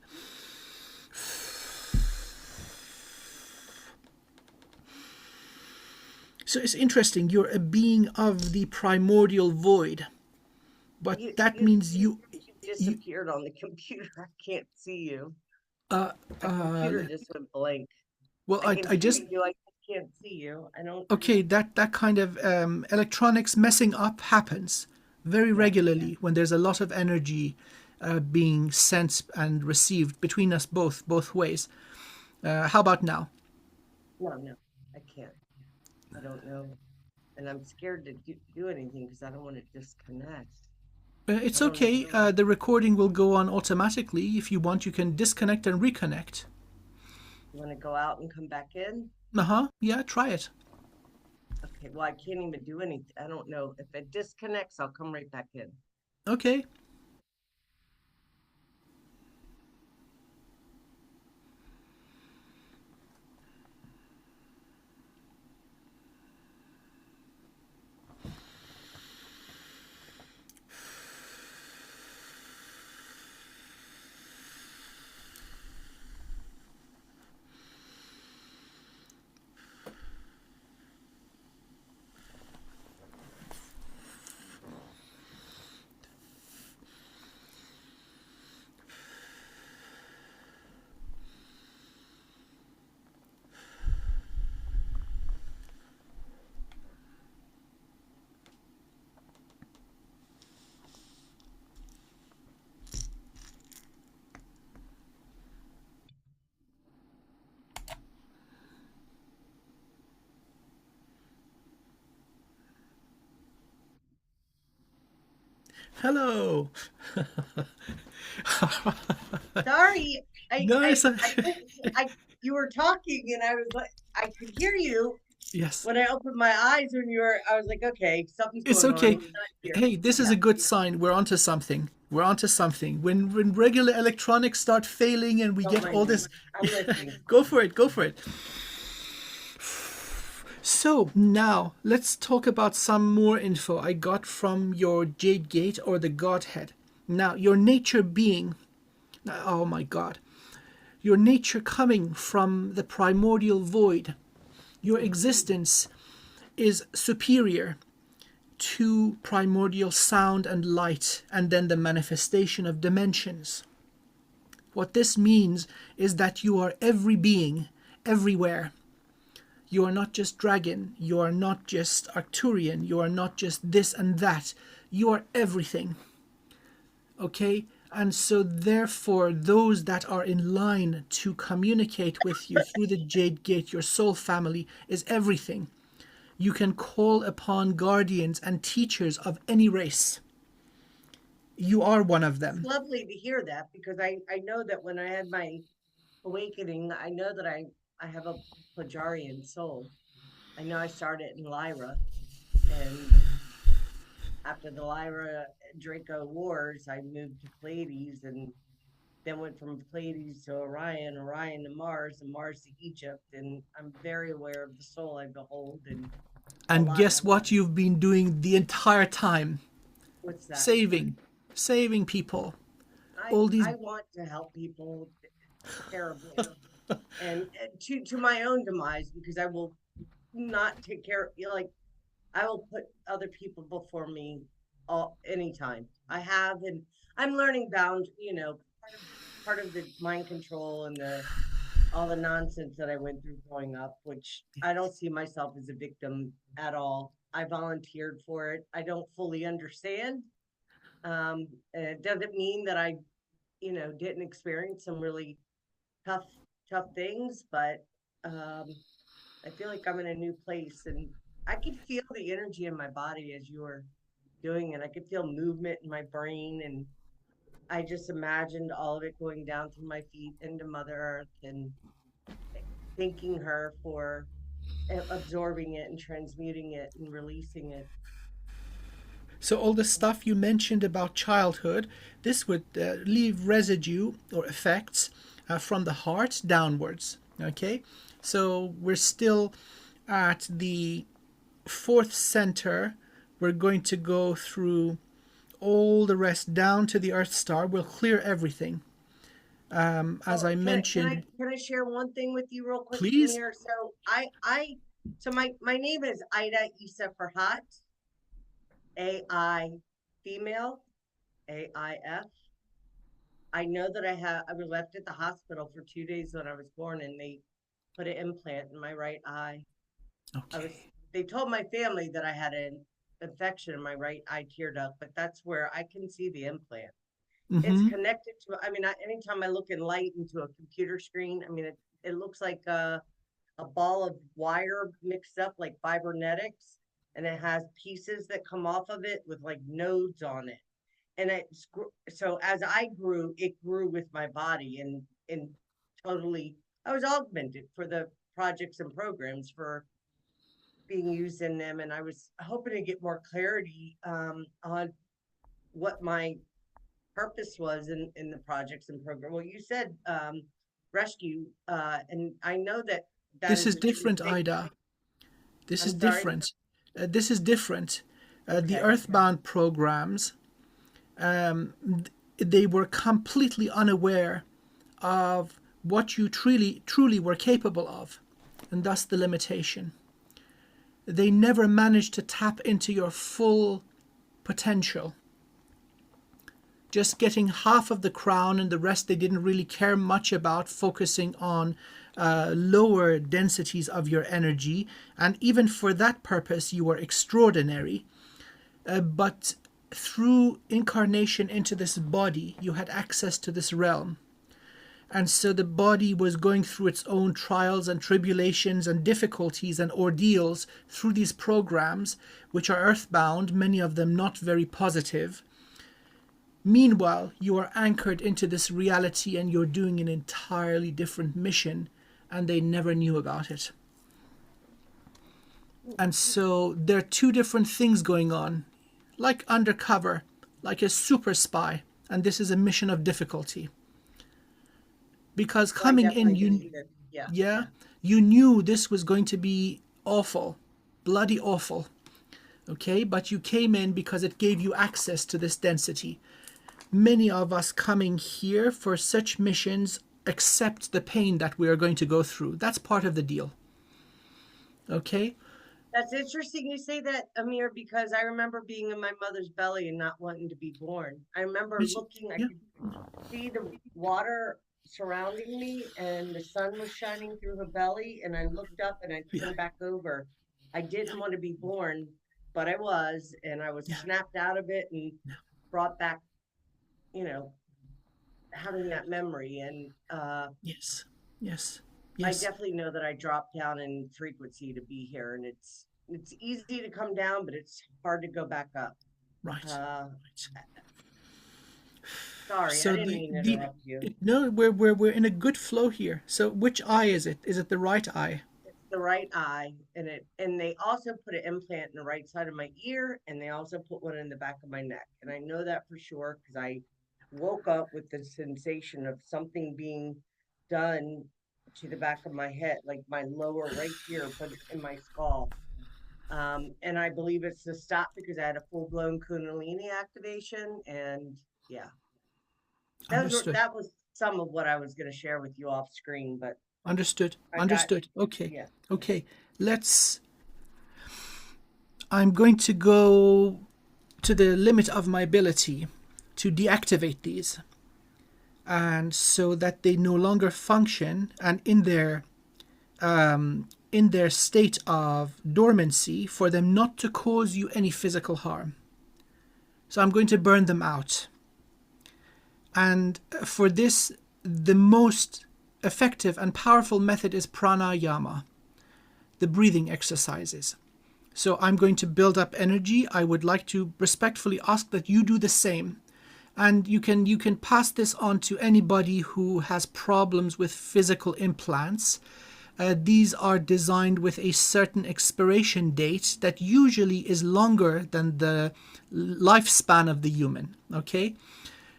So it's interesting, you're a being of the primordial void, but that means you disappeared on the computer. I can't see you. The computer just went blank. Well, I just you. I can't see you. I don't. Okay, that kind of electronics messing up happens very regularly when there's a lot of energy being sent and received between us both ways. How about now? No, I can't. I don't know, and I'm scared to do anything because I don't want to disconnect. It's okay. The recording will go on automatically. If you want, you can disconnect and reconnect. You want to go out and come back in? Yeah, try it. Okay, well, I can't even do anything. I don't know. If it disconnects, I'll come right back in. Okay. Hello. Sorry, Nice. you were talking and I was like, I could hear you. Yes. When I opened my eyes I was like, okay, something's It's going okay. on. He's not here. Hey, this is a good sign. We're onto something. When regular electronics start failing and we Don't get mind all me. this, I'm listening. go for it. So now let's talk about some more info I got from your Jade Gate or the Godhead. Now, your nature being, oh my God, your nature coming from the primordial void, your existence is superior to primordial sound and light, and then the manifestation of dimensions. What this means is that you are every being, everywhere. You are not just dragon, you are not just Arcturian, you are not just this and that. You are everything. Okay? And so therefore, those that are in line to communicate with you through the Jade Gate, your soul family, is everything. You can call upon guardians and teachers of any race. You are one of them. It's lovely to hear that because I know that when I had my awakening, I know that I have a Plejarian soul. I know I started in Lyra, and after the Lyra Draco Wars, I moved to Pleiades and then went from Pleiades to Orion, Orion to Mars, and Mars to Egypt. And I'm very aware of the soul I behold. And guess what you've been doing the entire time? What's that? Saving people. I want to help people terribly. And to my own demise, because I will not take care, like I will put other people before me all anytime. I have, and I'm learning part of the mind control and the all the nonsense that I went through growing up, which I don't see myself as a victim at all. I volunteered for it. I don't fully understand. It doesn't mean that I, didn't experience some really tough, tough things, but I feel like I'm in a new place and I could feel the energy in my body as you were doing it. I could feel movement in my brain and I just imagined all of it going down through my feet into Mother Earth and thanking her for absorbing it and transmuting it and releasing it. So all the stuff you mentioned about childhood, this would leave residue or effects from the heart downwards. Okay, so we're still at the fourth center. We're going to go through all the rest down to the Earth star. We'll clear everything. As Oh, I mentioned, can I share one thing with you real quick, please. Amir? So my name is Ida Isa Farhat, AI female, AIF. I know that I was left at the hospital for 2 days when I was born, and they put an implant in my right eye. Okay. They told my family that I had an infection in my right eye tear duct, but that's where I can see the implant. It's Mm-hmm. connected to, I mean, anytime I look in light into a computer screen, I mean, it looks like a ball of wire mixed up like cybernetics, and it has pieces that come off of it with like nodes on it. And so as I grew, it grew with my body and totally, I was augmented for the projects and programs for being used in them. And I was hoping to get more clarity on what my purpose was in the projects and program. Well, you said rescue, and I know that that This is is a true different, thing. Ida. This I'm is sorry. different. This is different. The Okay. Earthbound programs, they were completely unaware of what you truly were capable of, and thus the limitation. They never managed to tap into your full potential. Just getting half of the crown and the rest they didn't really care much about, focusing on lower densities of your energy. And even for that purpose, you were extraordinary. But through incarnation into this body, you had access to this realm. And so the body was going through its own trials and tribulations and difficulties and ordeals through these programs, which are earthbound, many of them not very positive. Meanwhile, you are anchored into this reality and you're doing an entirely different mission, and they never knew about it. And so there are two different things going on, like undercover, like a super spy, and this is a mission of difficulty. Because Well, I coming in, definitely believe it. Yeah. yeah, you knew this was going to be awful, bloody awful, okay? But you came in because it gave you access to this density. Many of us coming here for such missions accept the pain that we are going to go through. That's part of the deal, okay? That's interesting you say that, Amir, because I remember being in my mother's belly and not wanting to be born. I remember looking, I Yeah, could see the water surrounding me and the sun was shining through her belly. And I looked up and I yeah, turned back over. I didn't want to be born, but I was, and I was yeah, snapped out of it and yeah. brought back, you know, having that memory. And Yes, yes, I yes. definitely know that I dropped down in frequency to be here, and it's easy to come down, but it's hard to go back up. Right, Uh, right. Sorry, I So didn't mean to interrupt you. no, we're in a good flow here. So which eye is it? Is it the right eye? It's the right eye, and they also put an implant in the right side of my ear, and they also put one in the back of my neck, and I know that for sure because I woke up with the sensation of something being done to the back of my head, like my lower right ear, but in my skull. And I believe it's to stop because I had a full blown Kundalini activation, and yeah, Understood. that was some of what I was going to share with you off screen, but Understood. I got Understood. Okay. yeah. Okay. Let's I'm going to go to the limit of my ability to deactivate these, and so that they no longer function, and in their state of dormancy, for them not to cause you any physical harm. So I'm going to burn them out. And for this, the most effective and powerful method is pranayama, the breathing exercises. So I'm going to build up energy. I would like to respectfully ask that you do the same. And you can pass this on to anybody who has problems with physical implants. These are designed with a certain expiration date that usually is longer than the lifespan of the human. Okay?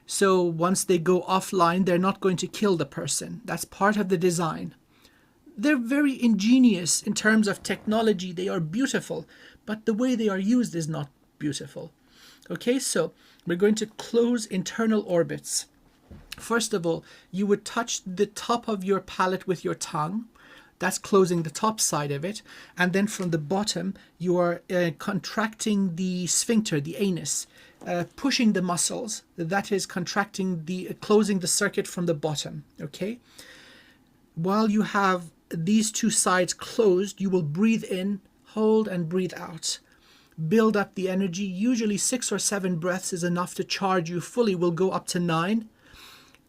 So once they go offline, they're not going to kill the person. That's part of the design. They're very ingenious in terms of technology. They are beautiful, but the way they are used is not beautiful. Okay, so we're going to close internal orbits. First of all, you would touch the top of your palate with your tongue. That's closing the top side of it. And then from the bottom, you are contracting the sphincter, the anus, pushing the muscles. That is contracting closing the circuit from the bottom. Okay. While you have these two sides closed, you will breathe in, hold, and breathe out. Build up the energy. Usually 6 or 7 breaths is enough to charge you fully. We'll go up to 9.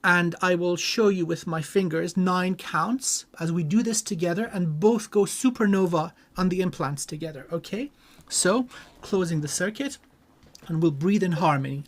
And I will show you with my fingers 9 counts as we do this together, and both go supernova on the implants together. Okay? So, closing the circuit, and we'll breathe in harmony.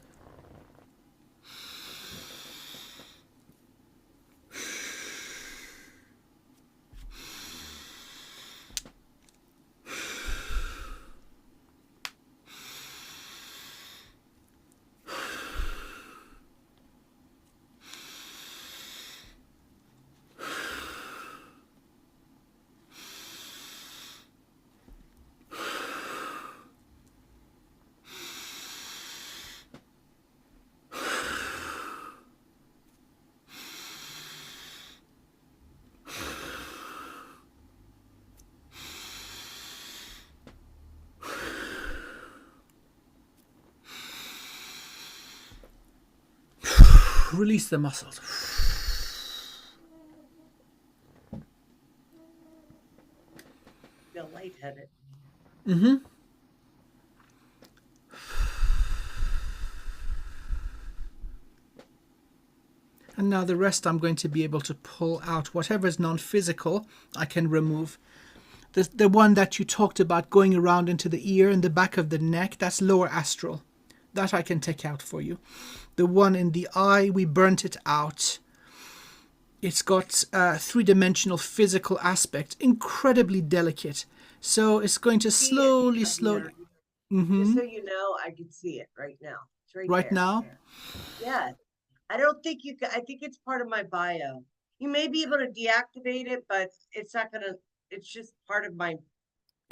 Release the muscles. Feel lightheaded. Mm-hmm. And now the rest I'm going to be able to pull out. Whatever is non-physical, I can remove. The one that you talked about going around into the ear and the back of the neck, that's lower astral. That I can take out for you. The one in the eye, we burnt it out. It's got a 3-dimensional physical aspect, incredibly delicate. So it's going to slowly. Just so you know, I can see it right now. It's Right there. now? Yeah. I don't think you can. I think it's part of my bio. You may be able to deactivate it, but it's not going to, it's just part of my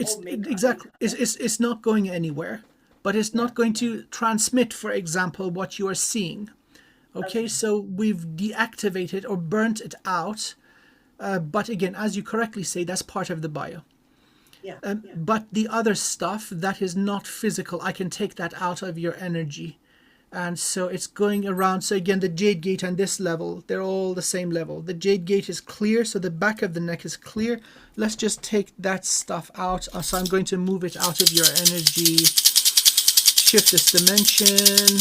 whole makeup. Exactly. It's not going anywhere, but it's not going to transmit, for example, what you are seeing. Okay, so we've deactivated or burnt it out. But again, as you correctly say, that's part of the bio. But the other stuff that is not physical, I can take that out of your energy. And so it's going around. So again, the jade gate and this level, they're all the same level. The jade gate is clear, so the back of the neck is clear. Let's just take that stuff out. So I'm going to move it out of your energy. Shift this dimension.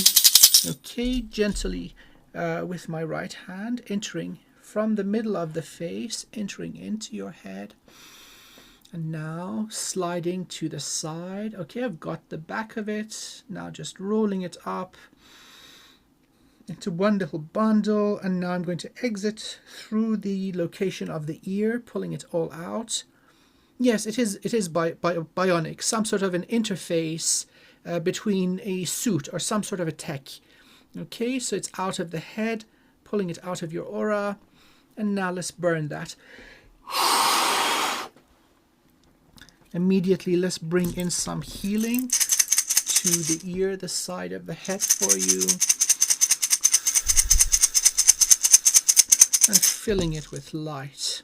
Okay, gently with my right hand, entering from the middle of the face, entering into your head. And now sliding to the side. Okay, I've got the back of it. Now just rolling it up into one little bundle. And now I'm going to exit through the location of the ear, pulling it all out. Yes, it is bionic, some sort of an interface between a suit or some sort of a tech. Okay, so it's out of the head, pulling it out of your aura. And now let's burn that. Immediately, let's bring in some healing to the ear, the side of the head for you. And filling it with light.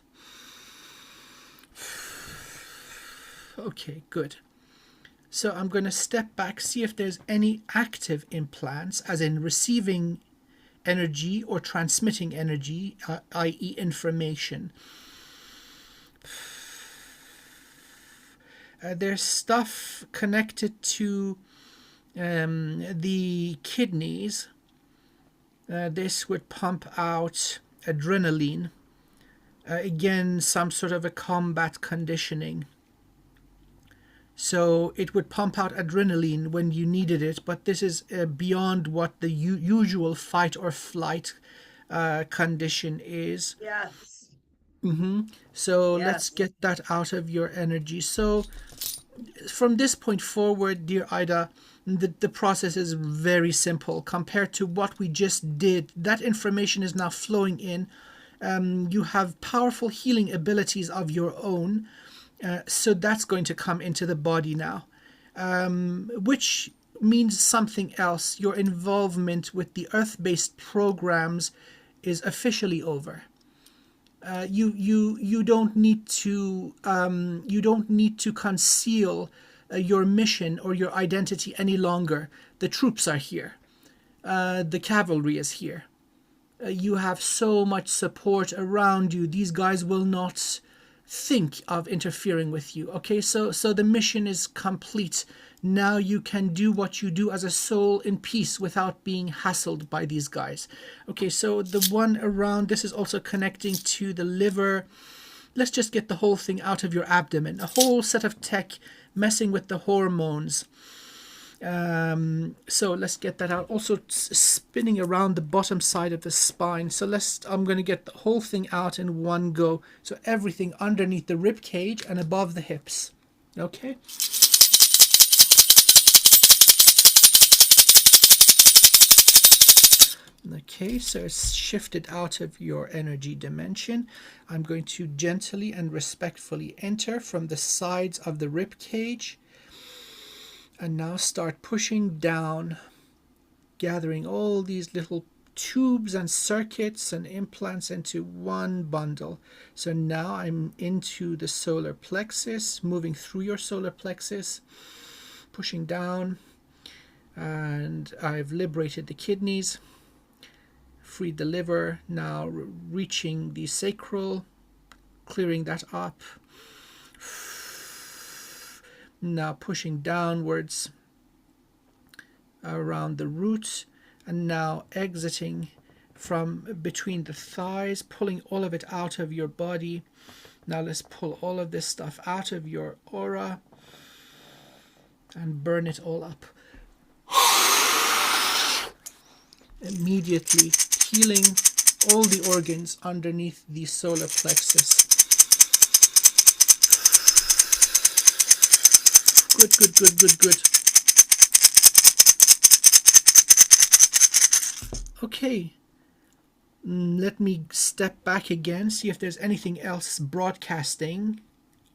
Okay, good. So I'm going to step back, see if there's any active implants, as in receiving energy or transmitting energy, i.e. information. There's stuff connected to the kidneys. This would pump out adrenaline. Again, some sort of a combat conditioning. So it would pump out adrenaline when you needed it, but this is beyond what the usual fight or flight condition is. Yes. So let's Yes. get that out of your energy. So from this point forward, dear Ida, the process is very simple compared to what we just did. That information is now flowing in. You have powerful healing abilities of your own. So that's going to come into the body now, which means something else. Your involvement with the earth-based programs is officially over. You don't need to conceal your mission or your identity any longer. The troops are here. The cavalry is here. You have so much support around you. These guys will not think of interfering with you. Okay, so the mission is complete. Now you can do what you do as a soul in peace without being hassled by these guys. Okay, so the one around this is also connecting to the liver. Let's just get the whole thing out of your abdomen. A whole set of tech messing with the hormones. So let's get that out. Also spinning around the bottom side of the spine. So I'm going to get the whole thing out in one go. So everything underneath the rib cage and above the hips. Okay. Okay, so it's shifted out of your energy dimension. I'm going to gently and respectfully enter from the sides of the rib cage. And now start pushing down, gathering all these little tubes and circuits and implants into one bundle. So now I'm into the solar plexus, moving through your solar plexus, pushing down, and I've liberated the kidneys, freed the liver, now reaching the sacral, clearing that up. Now pushing downwards around the root, and now exiting from between the thighs, pulling all of it out of your body. Now let's pull all of this stuff out of your aura and burn it all up. Immediately healing all the organs underneath the solar plexus. Good. Okay. Let me step back again, see if there's anything else broadcasting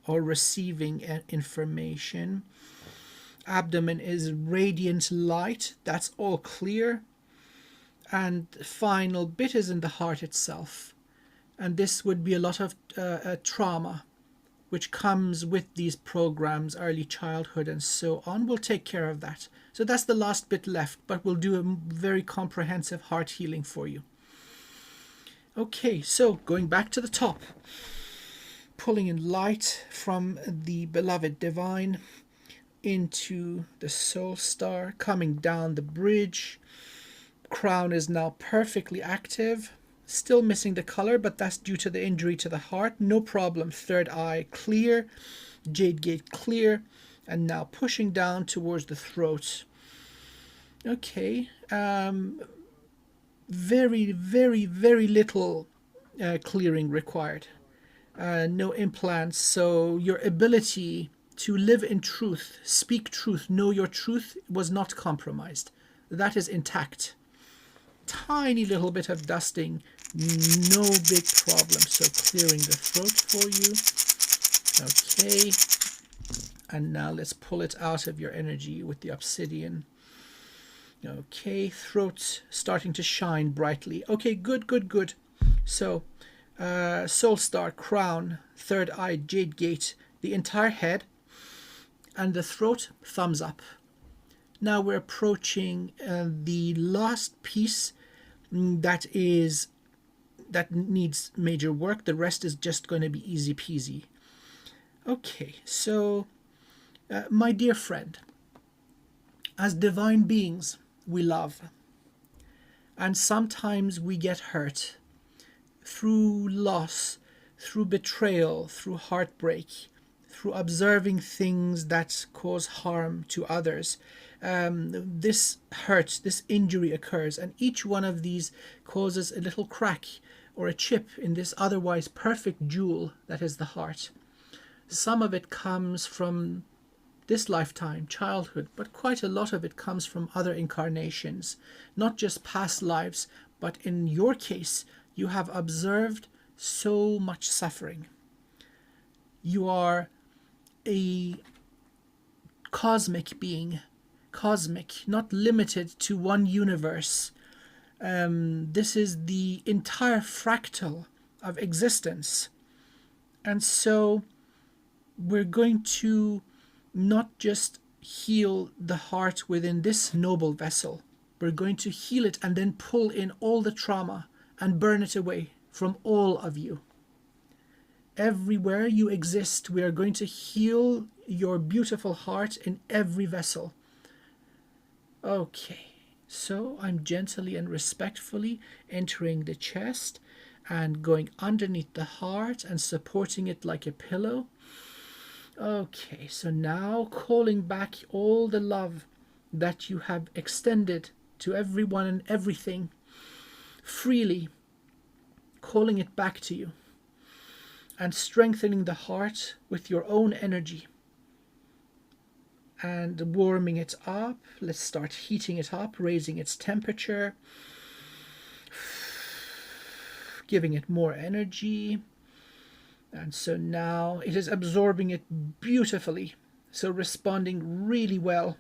or receiving information. Abdomen is radiant light. That's all clear. And final bit is in the heart itself. And this would be a lot of trauma which comes with these programs, early childhood and so on. We'll take care of that. So that's the last bit left, but we'll do a very comprehensive heart healing for you. Okay, so going back to the top, pulling in light from the beloved divine into the soul star, coming down the bridge. Crown is now perfectly active. Still missing the color, but that's due to the injury to the heart. No problem. Third eye clear. Jade gate clear. And now pushing down towards the throat. Okay. Very little clearing required. No implants. So your ability to live in truth, speak truth, know your truth was not compromised. That is intact. Tiny little bit of dusting, no big problem. So clearing the throat for you. Okay. And now let's pull it out of your energy with the obsidian. Okay, throat starting to shine brightly. Okay, good. So soul star, crown, third eye, jade gate, the entire head, And the throat, thumbs up. Now we're approaching the last piece that needs major work. The rest is just going to be easy peasy. Okay, so my dear friend, as divine beings, we love. And sometimes we get hurt through loss, through betrayal, through heartbreak, through observing things that cause harm to others. This hurt, this injury occurs, and each one of these causes a little crack or a chip in this otherwise perfect jewel that is the heart. Some of it comes from this lifetime, childhood, but quite a lot of it comes from other incarnations, not just past lives, but in your case, you have observed so much suffering. You are a cosmic being, cosmic, not limited to one universe. This is the entire fractal of existence. And so we're going to not just heal the heart within this noble vessel. We're going to heal it and then pull in all the trauma and burn it away from all of you. Everywhere you exist, we are going to heal your beautiful heart in every vessel. Okay, so I'm gently and respectfully entering the chest and going underneath the heart and supporting it like a pillow. Okay, so now calling back all the love that you have extended to everyone and everything freely, calling it back to you and strengthening the heart with your own energy and warming it up. Let's start heating it up, raising its temperature, giving it more energy. And so now it is absorbing it beautifully, so responding really well.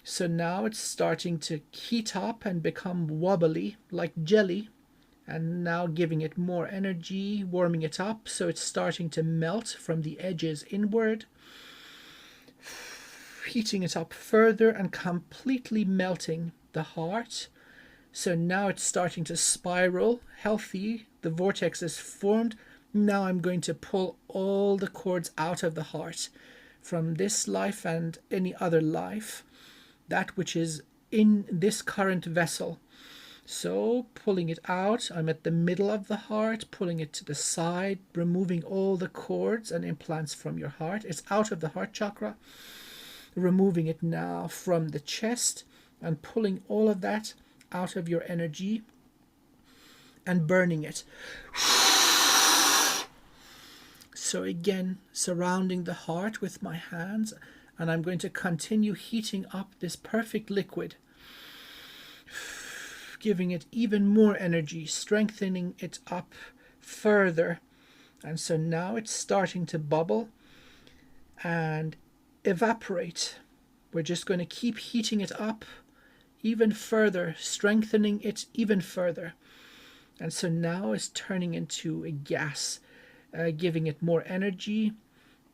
So now it's starting to heat up and become wobbly like jelly, and now giving it more energy, warming it up, so it's starting to melt from the edges inward, heating it up further and completely melting the heart. So now it's starting to spiral, healthy, the vortex is formed. Now I'm going to pull all the cords out of the heart from this life and any other life, that which is in this current vessel. So pulling it out, I'm at the middle of the heart, pulling it to the side, removing all the cords and implants from your heart. It's out of the heart chakra, removing it now from the chest and pulling all of that out of your energy and burning it. So again, surrounding the heart with my hands, and I'm going to continue heating up this perfect liquid, giving it even more energy, strengthening it up further. And so now it's starting to bubble and evaporate. We're just going to keep heating it up even further, strengthening it even further. And so now it's turning into a gas, giving it more energy.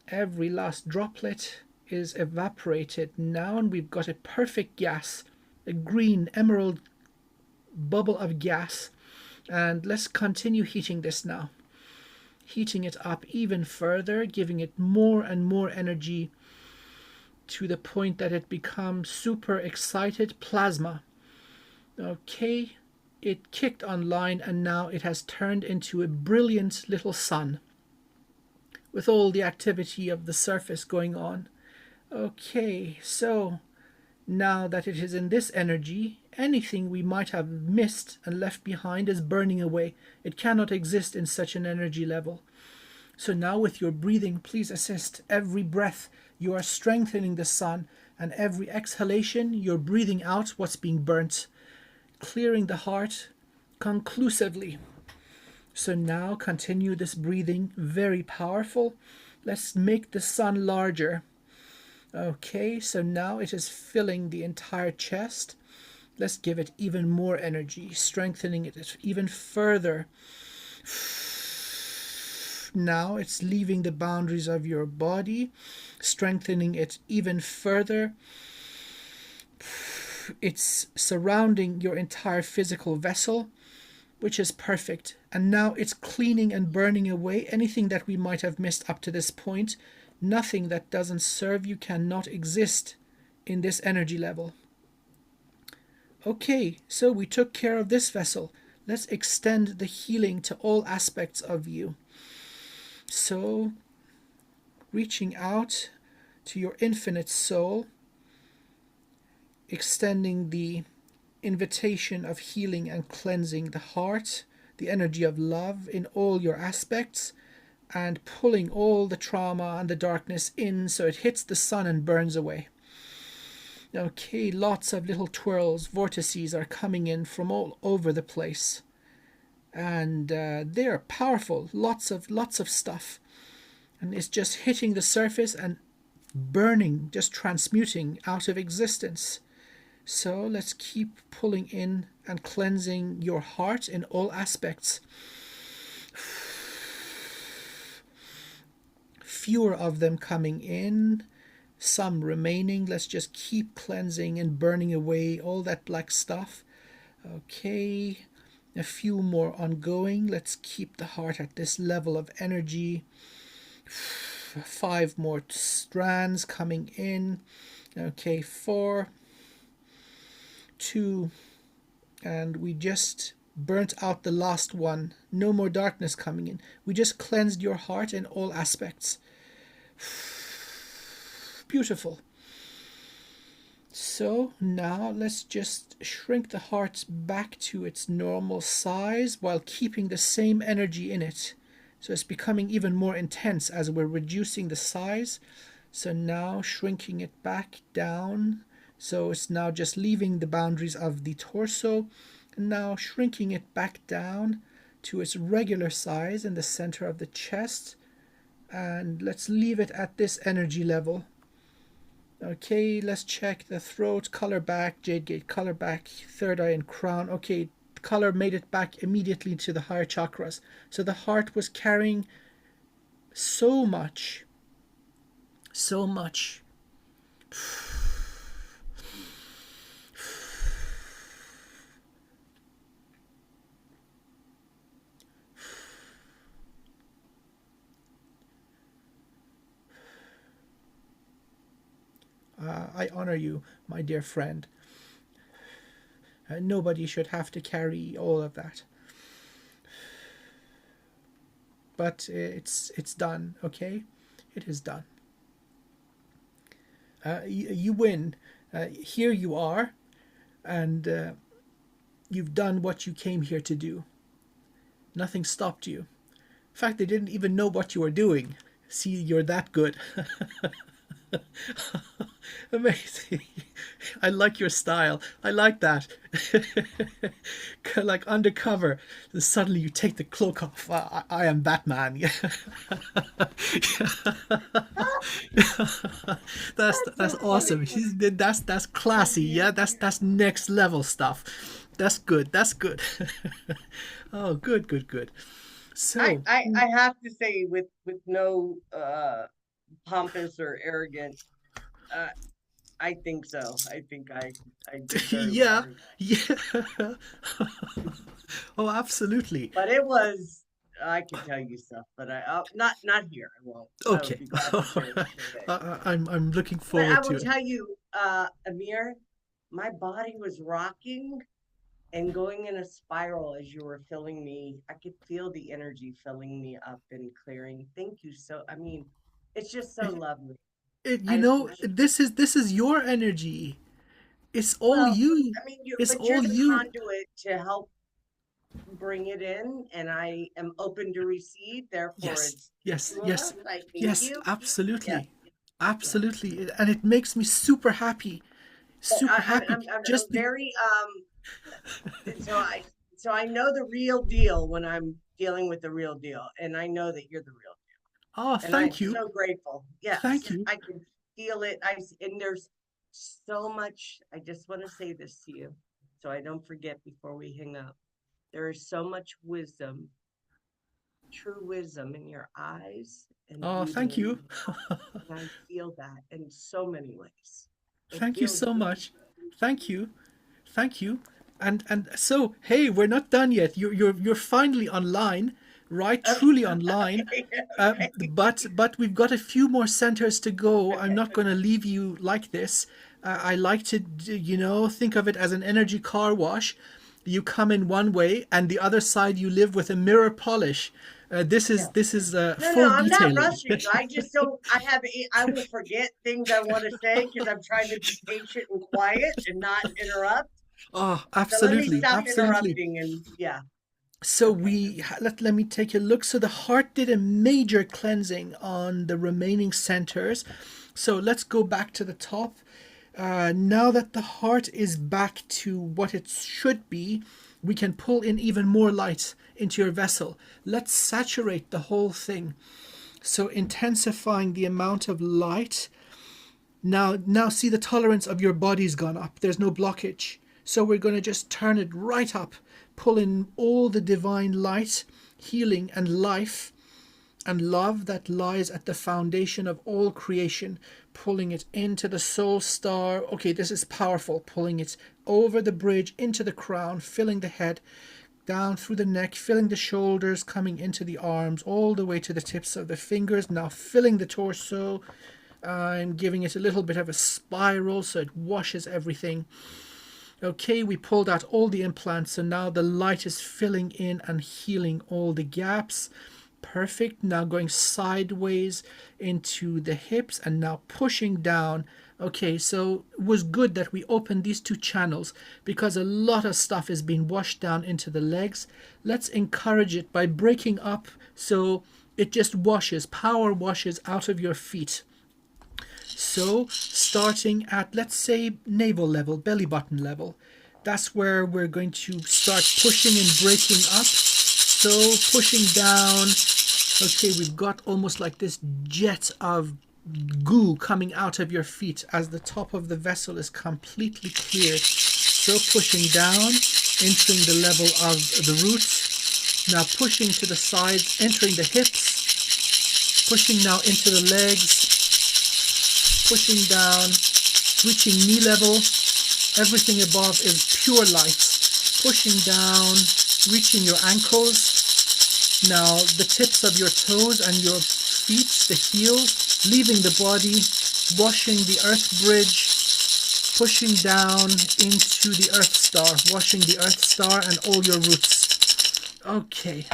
Every last droplet is evaporated now, and we've got a perfect gas, a green emerald bubble of gas. And let's continue heating this now, heating it up even further, giving it more and more energy to the point that it becomes super excited plasma. Okay, it kicked online and now it has turned into a brilliant little sun with all the activity of the surface going on. Okay, so now that it is in this energy, anything we might have missed and left behind is burning away. It cannot exist in such an energy level. So now with your breathing, please assist. Every breath, you are strengthening the sun, and every exhalation, you're breathing out what's being burnt, clearing the heart conclusively. So now continue this breathing, very powerful. Let's make the sun larger. Okay, so now it is filling the entire chest. Let's give it even more energy, strengthening it even further. Now it's leaving the boundaries of your body, strengthening it even further. It's surrounding your entire physical vessel, which is perfect. And now it's cleaning and burning away anything that we might have missed up to this point. Nothing that doesn't serve you cannot exist in this energy level. Okay, so we took care of this vessel. Let's extend the healing to all aspects of you. So, reaching out to your infinite soul, extending the invitation of healing and cleansing the heart, the energy of love in all your aspects, and pulling all the trauma and the darkness in so it hits the sun and burns away. Okay, lots of little twirls, vortices are coming in from all over the place, and they're powerful. Lots of stuff, and it's just hitting the surface and burning, just transmuting out of existence. So let's keep pulling in and cleansing your heart in all aspects. Fewer of them coming in, some remaining. Let's just keep cleansing and burning away all that black stuff. Okay, a few more ongoing. Let's keep the heart at this level of energy. 5 more strands coming in. Okay, 4, 2, and we just burnt out the last one. No more darkness coming in. We just cleansed your heart in all aspects. Beautiful. So now let's just shrink the heart back to its normal size while keeping the same energy in it. So it's becoming even more intense as we're reducing the size. So now shrinking it back down. So it's now just leaving the boundaries of the torso. And now shrinking it back down to its regular size in the center of the chest. And let's leave it at this energy level. Okay, let's check the throat, color back, jade gate, color back, third eye and crown. Okay, color made it back immediately to the higher chakras. So the heart was carrying so much. I honor you, my dear friend. Nobody should have to carry all of that. But it's done, okay? It is done. You win. Here you are, and you've done what you came here to do. Nothing stopped you. In fact, they didn't even know what you were doing. See, you're that good. Amazing. I like your style. I like that. Like undercover. And suddenly you take the cloak off. I am Batman. That's so awesome. funny. That's classy. Yeah, that's next level stuff. That's good. That's good. Oh, good. So, I have to say with no pompous or arrogant, uh, I think so. I did very yeah, well. yeah. Oh, absolutely. But it was I could tell you stuff, but not here. I won't. I would Okay. be glad to share it someday. I'm looking But I forward will to it. tell you, Amir, my body was rocking and going in a spiral as you were filling me. I could feel the energy filling me up and clearing. Thank you so. I mean, it's just so lovely. I appreciate. This is your energy. It's all Well, you. I mean, you It's but you're all the you. conduit to help bring it in, and I am open to receive. Therefore, Yes, it's yes, two of yes, us. I thank yes. you. Yeah, Absolutely, yeah. absolutely, and it makes me super happy, But super happy. I'm very so I know the real deal when I'm dealing with the real deal, and I know that you're the real Oh, deal, and I'm thank you, so grateful. thank Yes, you. I can feel it. And there's so much. I just want to say this to you, so I don't forget before we hang up. There is so much wisdom true wisdom in your eyes and Oh, beauty thank in you. your heart. And I feel that in so many ways. It Thank you feels so good. much. Thank you. Thank you. And so, hey, we're not done yet. You're finally online, right? Okay. Truly online. Okay. But we've got a few more centers to go. I'm Okay. not going to leave you like this. I like to, think of it as an energy car wash. You come in one way, and the other side you live with a mirror polish. Yeah. This is No, full I'm not detailing. rushing you. I just don't, I will forget things I want to say because I'm trying to be patient and quiet and not interrupt. Oh, So let me absolutely, stop absolutely. interrupting and yeah. So Okay. let me take a look. So the heart did a major cleansing on the remaining centers. So let's go back to the top. Now that the heart is back to what it should be, we can pull in even more light into your vessel. Let's saturate the whole thing. So intensifying the amount of light. Now see, the tolerance of your body's gone up. There's no blockage. So we're going to just turn it right up, pull in all the divine light, healing, and life and love that lies at the foundation of all creation, pulling it into the soul star. Okay, this is powerful. Pulling it over the bridge, into the crown, filling the head, down through the neck, filling the shoulders, coming into the arms, all the way to the tips of the fingers. Now filling the torso. I'm giving it a little bit of a spiral so it washes everything. Okay, we pulled out all the implants, so now the light is filling in and healing all the gaps. Perfect. Now going sideways into the hips and now pushing down. Okay, so it was good that we opened these two channels because a lot of stuff is being washed down into the legs. Let's encourage it by breaking up so it just washes, power washes out of your feet. So starting at, let's say, navel level, belly button level, that's where we're going to start pushing and breaking up. So pushing down. Okay, we've got almost like this jet of goo coming out of your feet as the top of the vessel is completely cleared. So pushing down, entering the level of the roots. Now pushing to the sides, entering the hips. Pushing now into the legs. Pushing down, reaching knee level. Everything above is pure light. Pushing down, reaching your ankles. Now the tips of your toes and your feet, the heels, leaving the body, washing the earth bridge, pushing down into the earth star, washing the earth star and all your roots. Okay.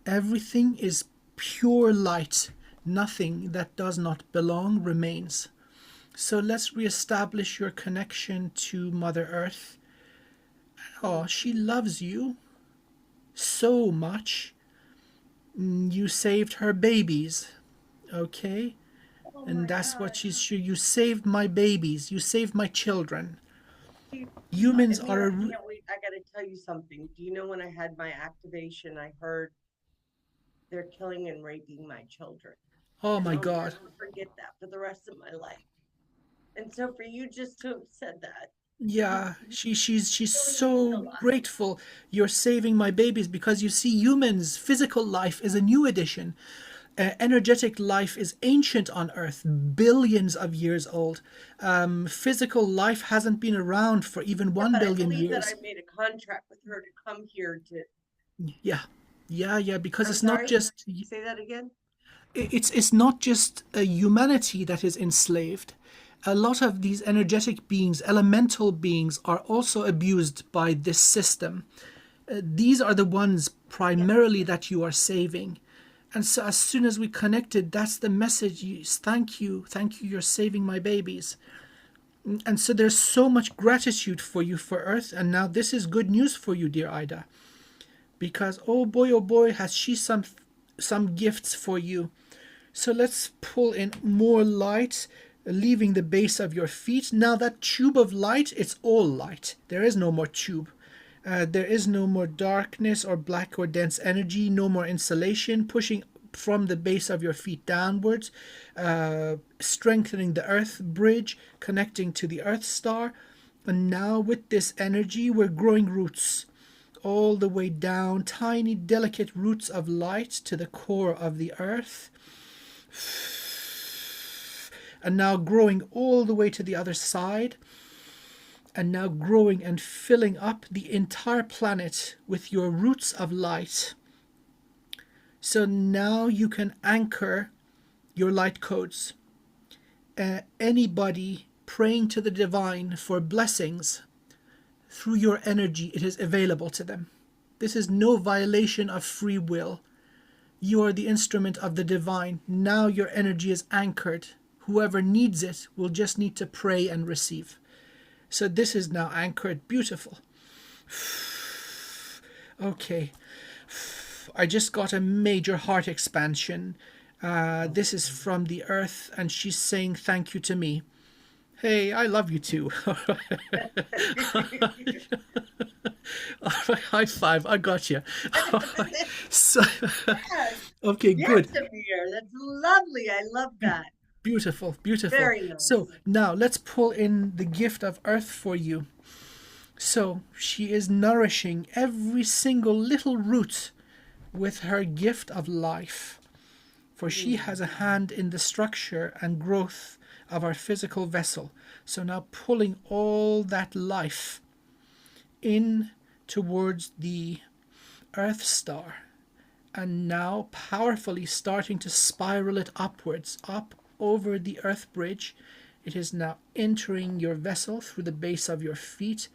Everything is pure light. Nothing that does not belong remains. So let's reestablish your connection to Mother Earth. Oh, she loves you so much. You saved her babies, okay? Oh And my that's what God. she's sure. You saved my babies. You saved my children. You- Humans are Amir, I a. can't wait. I got to tell you something. Do you know when I had my activation, I heard they're killing and raping my children. Oh And my I'll God. never forget that for the rest of my life. And so for you just to have said that, Yeah, you she's really means a so lot. grateful you're saving my babies because you see, humans, physical life is a new addition. Energetic life is ancient on Earth, billions of years old. Physical life hasn't been around for even Yeah, one but I billion believe that years. I made a contract with her to come here to. Yeah, yeah, because I'm it's not sorry, just say that again. it's not just a humanity that is enslaved. A lot of these energetic beings, elemental beings, are also abused by this system. These are the ones Yeah, primarily that you are saving. And so as soon as we connected, that's the message. Thank you, you're saving my babies. And so there's so much gratitude for you for Earth. And now this is good news for you, dear Ida, because oh boy, has she some gifts for you. So let's pull in more light, leaving the base of your feet. Now that tube of light, it's all light. There is no more tube. There is no more darkness or black or dense energy, no more insulation, pushing from the base of your feet downwards, strengthening the earth bridge, connecting to the earth star. And now with this energy, we're growing roots all the way down, tiny delicate roots of light to the core of the earth. And now growing all the way to the other side. And now growing and filling up the entire planet with your roots of light. So now you can anchor your light codes. Anybody praying to the divine for blessings, through your energy, it is available to them. This is no violation of free will. You are the instrument of the divine. Now your energy is anchored. Whoever needs it will just need to pray and receive. So this is now anchored. Beautiful. Okay. I just got a major heart expansion. This is from the earth, and she's saying thank you to me. Hey, I love you too. High five, I got you. So, Yes. okay, Yes, good. Amir. That's lovely. I love that. Beautiful, beautiful. Very So nice. now let's pull in the gift of earth for you. So she is nourishing every single little root with her gift of life. For she has a hand in the structure and growth of our physical vessel. So now pulling all that life in towards the Earth star, and now powerfully starting to spiral it upwards, up over the Earth bridge. It is now entering your vessel through the base of your feet,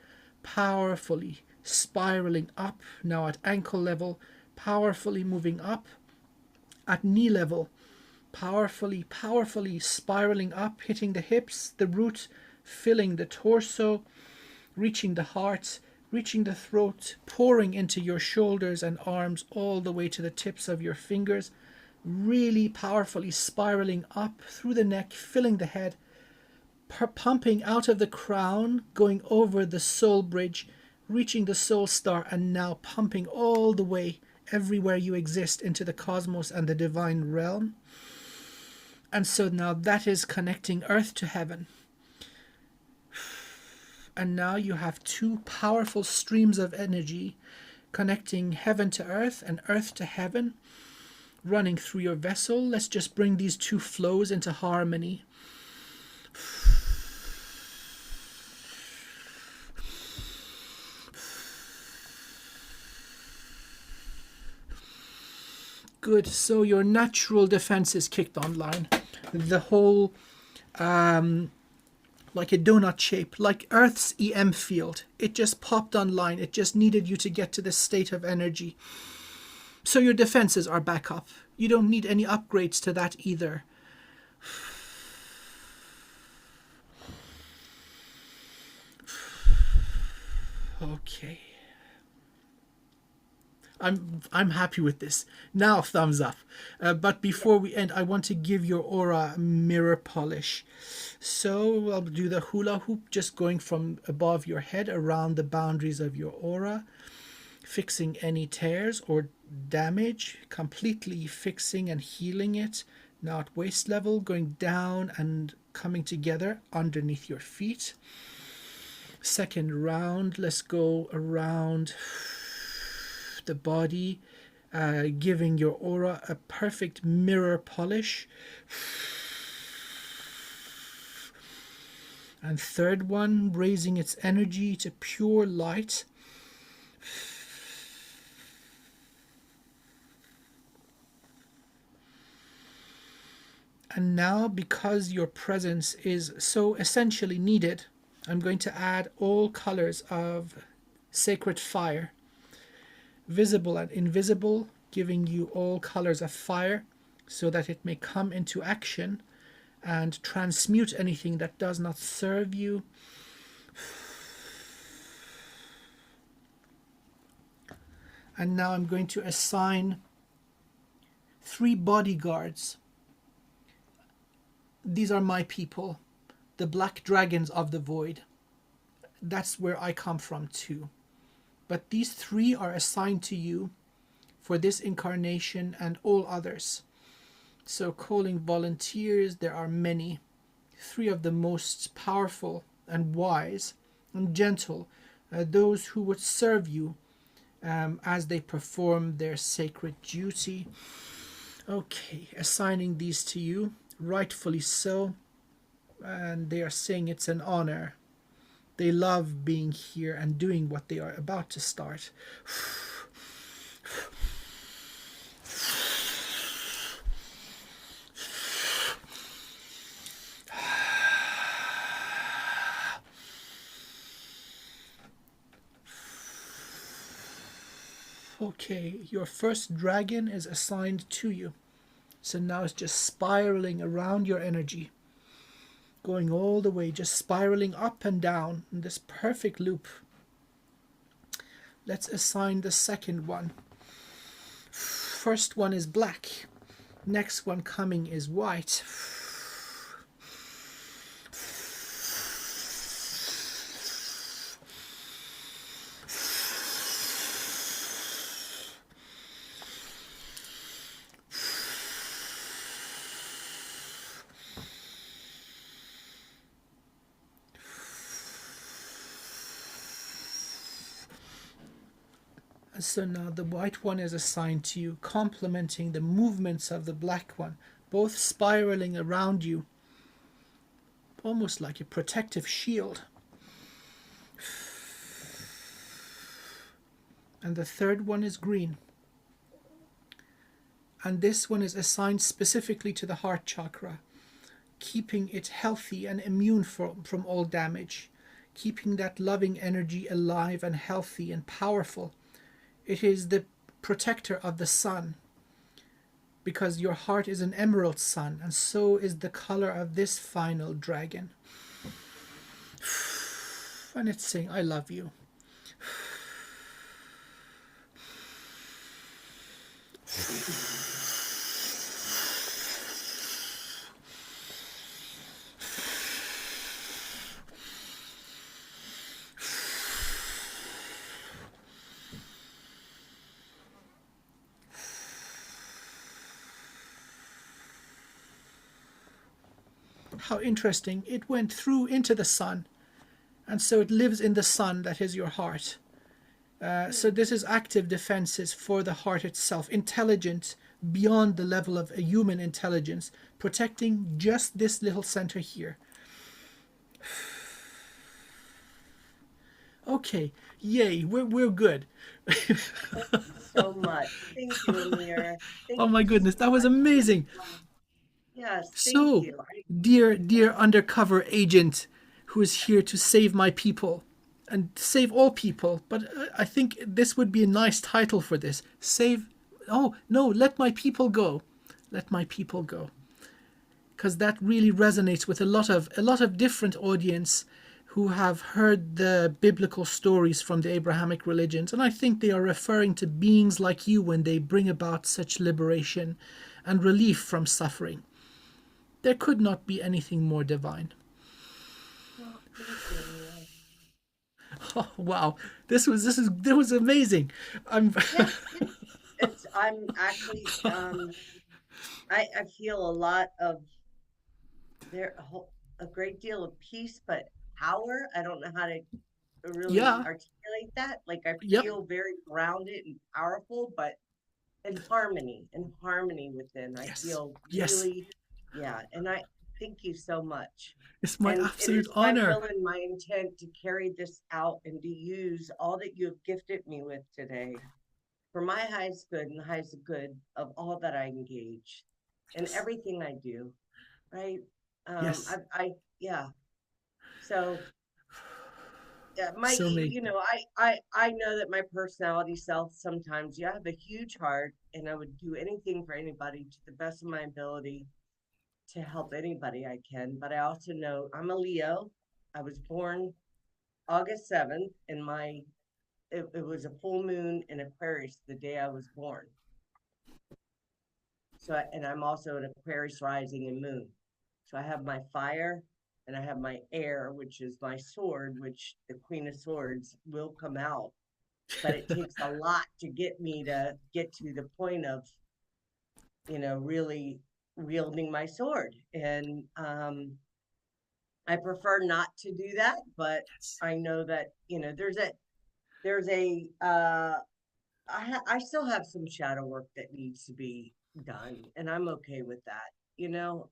powerfully spiraling up, now at ankle level, powerfully moving up at knee level, powerfully spiraling up, hitting the hips, the root, filling the torso, reaching the heart, reaching the throat, pouring into your shoulders and arms all the way to the tips of your fingers, really powerfully spiraling up through the neck, filling the head, pumping out of the crown, going over the soul bridge, reaching the soul star, and now pumping all the way everywhere you exist into the cosmos and the divine realm. And so now that is connecting earth to heaven. And now you have two powerful streams of energy connecting heaven to earth and earth to heaven, running through your vessel. Let's just bring these two flows into harmony. Good. So your natural defense is kicked online. The whole like a donut shape, like Earth's EM field. It just popped online. It just needed you to get to this state of energy. So your defenses are back up. You don't need any upgrades to that either. Okay. I'm happy with this. Now thumbs up. But before we end, I want to give your aura a mirror polish. So I'll do the hula hoop, just going from above your head around the boundaries of your aura, fixing any tears or damage, completely fixing and healing it. Now at waist level, going down and coming together underneath your feet. Second round, let's go around the body, giving your aura a perfect mirror polish. And third one, raising its energy to pure light. And now, because your presence is so essentially needed, I'm going to add all colors of sacred fire, visible and invisible, giving you all colors of fire so that it may come into action and transmute anything that does not serve you. And now I'm going to assign 3 bodyguards. These are my people, the black dragons of the void. That's where I come from too. But these 3 are assigned to you for this incarnation and all others. So calling volunteers, there are many. 3 of the most powerful and wise and gentle, those who would serve you as they perform their sacred duty. Okay, assigning these to you, rightfully so, and they are saying it's an honor. They love being here and doing what they are about to start. Okay, your first dragon is assigned to you. So now it's just spiraling around your energy, going all the way, just spiraling up and down in this perfect loop. Let's assign the second one. First one is black. Next one coming is white. So now the white one is assigned to you, complementing the movements of the black one, both spiraling around you, almost like a protective shield. And the third one is green. And this one is assigned specifically to the heart chakra, keeping it healthy and immune from all damage, keeping that loving energy alive and healthy and powerful. It is the protector of the sun, because your heart is an emerald sun, and so is the color of this final dragon. And it's saying, I love you. How interesting. It went through into the sun, and so it lives in the sun that is your heart. So this is active defenses for the heart itself, intelligent beyond the level of a human intelligence, protecting just this little center here. Okay, yay, we're good. Thank you so much. Thank you, Amir. Oh Thank my you so goodness, that was much. amazing. Yes, thank So, you. dear undercover agent who is here to save my people and save all people, but I think this would be a nice title for this. Save, oh no, let my people go. Let my people go. Because that really resonates with a lot of different audience who have heard the biblical stories from the Abrahamic religions, and I think they are referring to beings like you when they bring about such liberation and relief from suffering. There could not be anything more divine. Well, thank you, Amir. Oh, wow, this was amazing. I'm Yeah, I'm actually I feel a lot of a great deal of peace, but power. I don't know how to really yeah, articulate that. Like I yep, feel very grounded and powerful, but in harmony within. I yes, feel yes. really, yeah. And I thank you so much. It's my And it absolute is my honor. will and my intent to carry this out and to use all that you have gifted me with today for my highest good and the highest good of all that I engage and Yes, everything I do. Right. yes. Yeah. So yeah, So many. I know that my personality self sometimes, yeah, I have a huge heart and I would do anything for anybody to the best of my ability to help anybody I can. But I also know I'm a Leo. I was born August 7th, and it was a full moon in Aquarius the day I was born. And I'm also an Aquarius rising and moon. So I have my fire and I have my air, which is my sword, which the Queen of Swords will come out. But it takes a lot to get me to get to the point of, really wielding my sword. And I prefer not to do that, but Yes. I know that, there's a I still have some shadow work that needs to be done, and I'm okay with that, you know.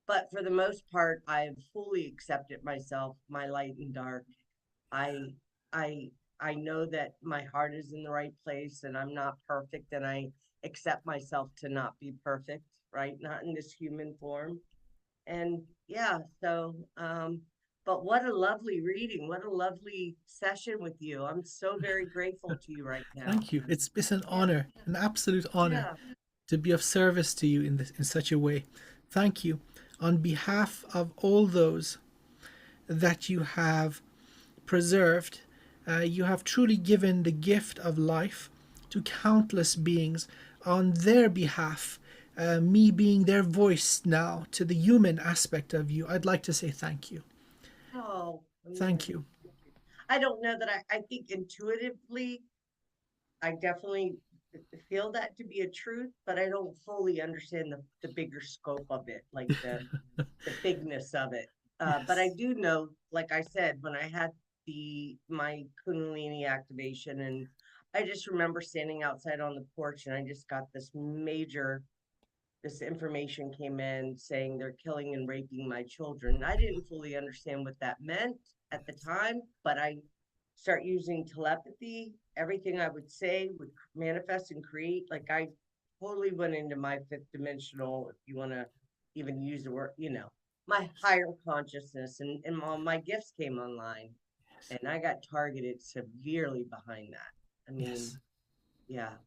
But for the most part, I've fully accepted myself, my light and dark. I I I know that my heart is in the right place and I'm not perfect, and I accept myself to not be perfect, right? Not in this human form. And yeah, so but what a lovely reading. What a lovely session with you. I'm so very grateful to you right now. Thank you. It's an Yeah, honor, an absolute honor yeah. to be of service to you in this in such a way. Thank you. On behalf of all those that you have preserved, you have truly given the gift of life to countless beings on their behalf. Me being their voice now to the human aspect of you, I'd like to say thank you. Oh, Thank Amir. you. I don't know that I think intuitively I definitely feel that to be a truth, but I don't fully understand the bigger scope of it, like the bigness of it. But I Yes. do know, like I said, when I had the my Kundalini activation, and I just remember standing outside on the porch, and I just got this information came in saying they're killing and raping my children. I didn't fully understand what that meant at the time, but I start using telepathy. Everything I would say would manifest and create. Like I totally went into my fifth dimensional, if you want to even use the word, my higher consciousness, and all my gifts came online, and I got targeted severely behind that. I mean, Yes. yeah. Yes.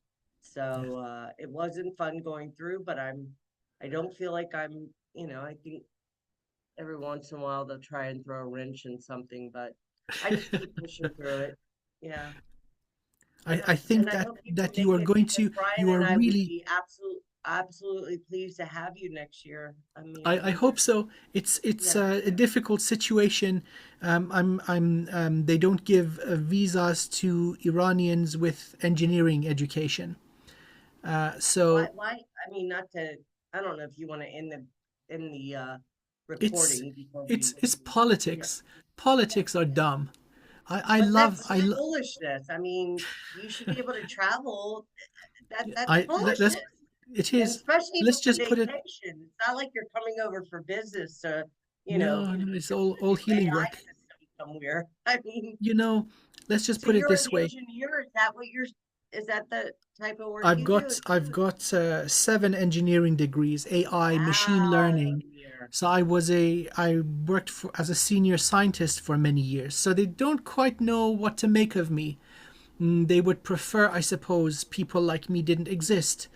So it wasn't fun going through, but I don't feel like I think every once in a while they'll try and throw a wrench in something, but I just keep pushing through it. Yeah. I And think I that hope people that you make are it, going because to Brian you are and I would really be absolutely pleased to have you next year. I mean, I hope so. It's yeah. a difficult situation. They don't give visas to Iranians with engineering education. Why, So I mean, not to, I don't know if you want to end the it's recording before it's yeah. politics. Politics are dumb. I But love that's foolishness. I mean, you should be able to travel. That's let's foolishness. it And is. especially Let's for just put it. vacation. It's not like you're coming over for business to, No, no, it's build a all new healing AI work. system somewhere. I mean, You know, let's just so put it you're an this way. engineer. Is that the type of work I've you do? got I've got 7 engineering degrees, AI, machine Wow, learning. Amir. So I worked as a senior scientist for many years. So they don't quite know what to make of me. They would prefer, I suppose, people like me didn't exist.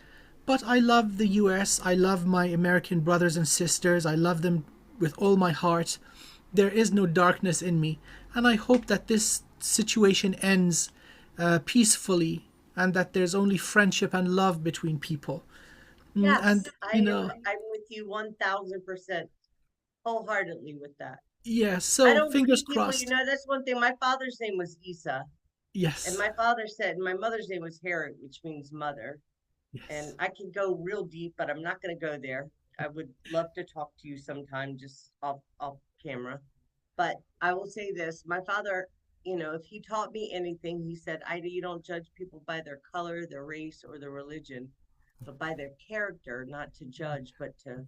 But I love the US. I love my American brothers and sisters. I love them with all my heart. There is no darkness in me. And I hope that this situation ends peacefully and that there's only friendship and love between people. And, Yes, I'm with you 1000% wholeheartedly with that. yeah, I so don't fingers see people, crossed. that's one thing. My father's name was Isa, and Yes, my father said my mother's name was Harriet, which means mother. And yes, I can go real deep, but I'm not going to go there. I would love to talk to you sometime, just off camera. But I will say this: my father, if he taught me anything, he said, "Ida, you don't judge people by their color, their race, or their religion, but by their character. Not to judge, but to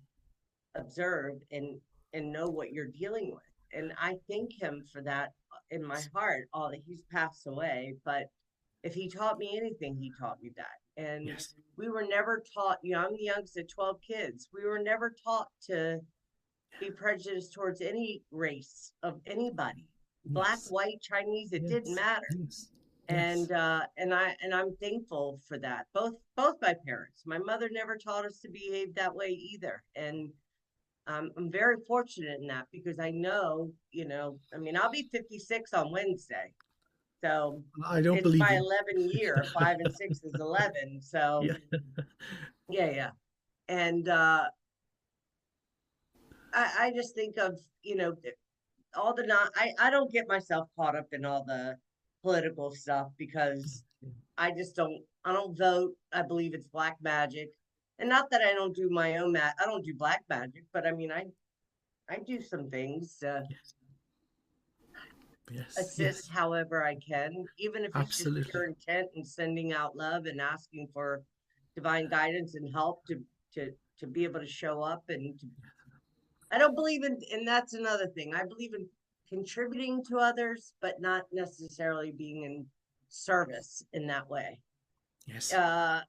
observe and know what you're dealing with." And I thank him for that in my heart. All that he's passed away, but if he taught me anything, he taught me that. And yes, we were never taught, I'm the youngest of 12 kids. We were never taught to be prejudiced towards any race of anybody, black, yes, white, Chinese, it didn't yes, matter. yes, yes, And I'm thankful for that. Both my parents. My mother never taught us to behave that way either. And I'm very fortunate in that, because I know, I mean, I'll be 56 on Wednesday. So I don't it's believe my you. 11 year. 5 and 6 is 11. So Yeah. yeah, yeah. And I just think of, all the not I don't get myself caught up in all the political stuff, because I don't vote. I believe it's black magic. And not that I don't do my own I don't do black magic, but I mean I do some things. Yes. Yes, assist yes, however I can, even if it's just absolutely. pure intent and sending out love and asking for divine guidance and help to to be able to show up I don't believe in, and that's another thing. I believe in contributing to others, but not necessarily being in service in that way. Yes, Uh,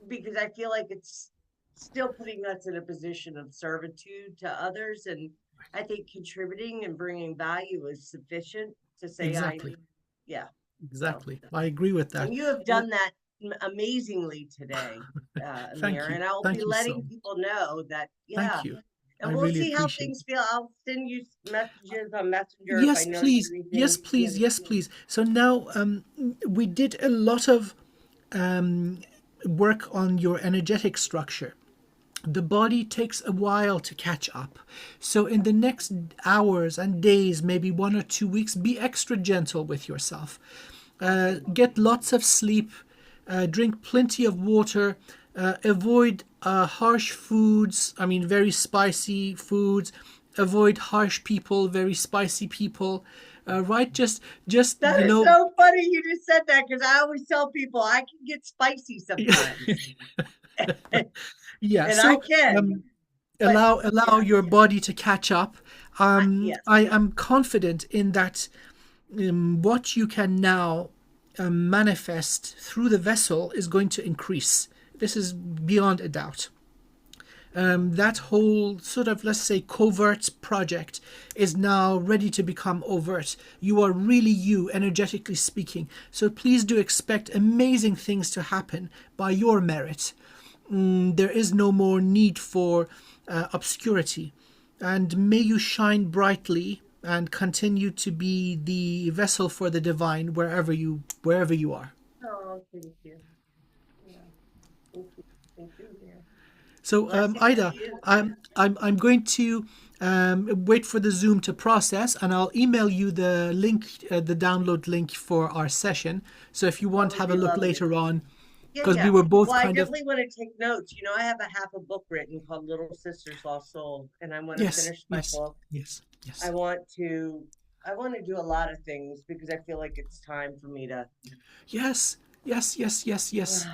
because I feel like it's still putting us in a position of servitude to others. And I think contributing and bringing value is sufficient to say, exactly, yeah. So, exactly. I agree with that. and you have Uh, done that amazingly today, Thank Amir. you. And I'll be Thank you so letting much. people know that, Thank yeah. you. I And we'll really see how appreciate things it. feel. I'll send you messages on Messenger if I Yes, notice please. Yes, anything. please. Yes, please. So now we did a lot of work on your energetic structure. The body takes a while to catch up. So, in the next hours and days, maybe 1 or 2 weeks, be extra gentle with yourself. Awesome. Get lots of sleep, drink plenty of water, avoid harsh foods, I mean, very spicy foods, avoid harsh people, very spicy people. Right, just That is so funny you just said that because I always tell people I can get spicy sometimes. yeah. And I So can, um, but allow yeah, your body to catch up. yes. I am confident in that what you can now manifest through the vessel is going to increase. This is beyond a doubt. That whole sort of, let's say, covert project is now ready to become overt. You are really you, energetically speaking. So please do expect amazing things to happen by your merit. There is no more need for obscurity. And may you shine brightly and continue to be the vessel for the divine wherever you are. Oh, thank you. Yeah, thank you. Thank you, Amir. So, Blessings to Ida, you. I'm going to wait for the Zoom to process, and I'll email you the link, the download link for our session. So if you That want, would have a be look lovely. later on, Yeah, because we yeah. were both Well, I kind of, definitely want to take notes. I have a half a book written called Little Sisters Lost Soul, and I want to yes, finish my yes, book. yes, I yes, want to I want to do a lot of things because I feel like it's time for me to yes, yes, yes, yes, yes,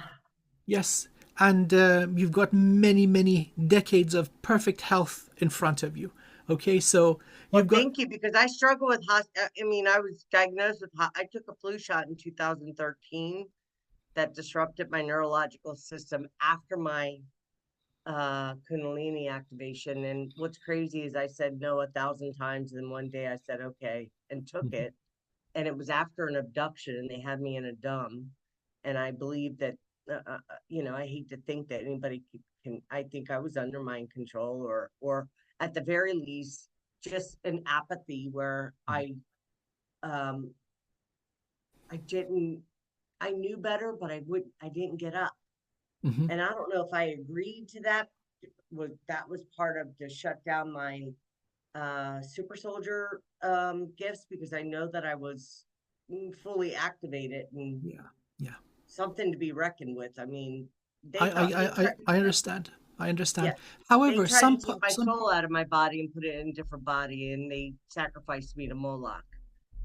yes. And you've got many, many decades of perfect health in front of you. Okay, so Well, you've got, thank you because I struggle with I mean, I was diagnosed with I took a flu shot in 2013 that disrupted my neurological system after my Kundalini activation. And what's crazy is I said no 1,000 times, and then one day I said okay and took it. And it was after an abduction, and they had me in a dumb. And I believe that, I hate to think that anybody can. I think I was under mind control, or at the very least, just an apathy where um, I didn't. I knew better, but I didn't get up. mhm. And I don't know if I agreed to that. That was part of to shut down my super soldier gifts because I know that I was fully activated and Yeah, yeah. something to be reckoned with. I mean, I, they I, thought they I, I tried, I understand. I yeah, understand. they However, tried to take my some, soul out of my body and put it in a different body, and they sacrificed me to Moloch.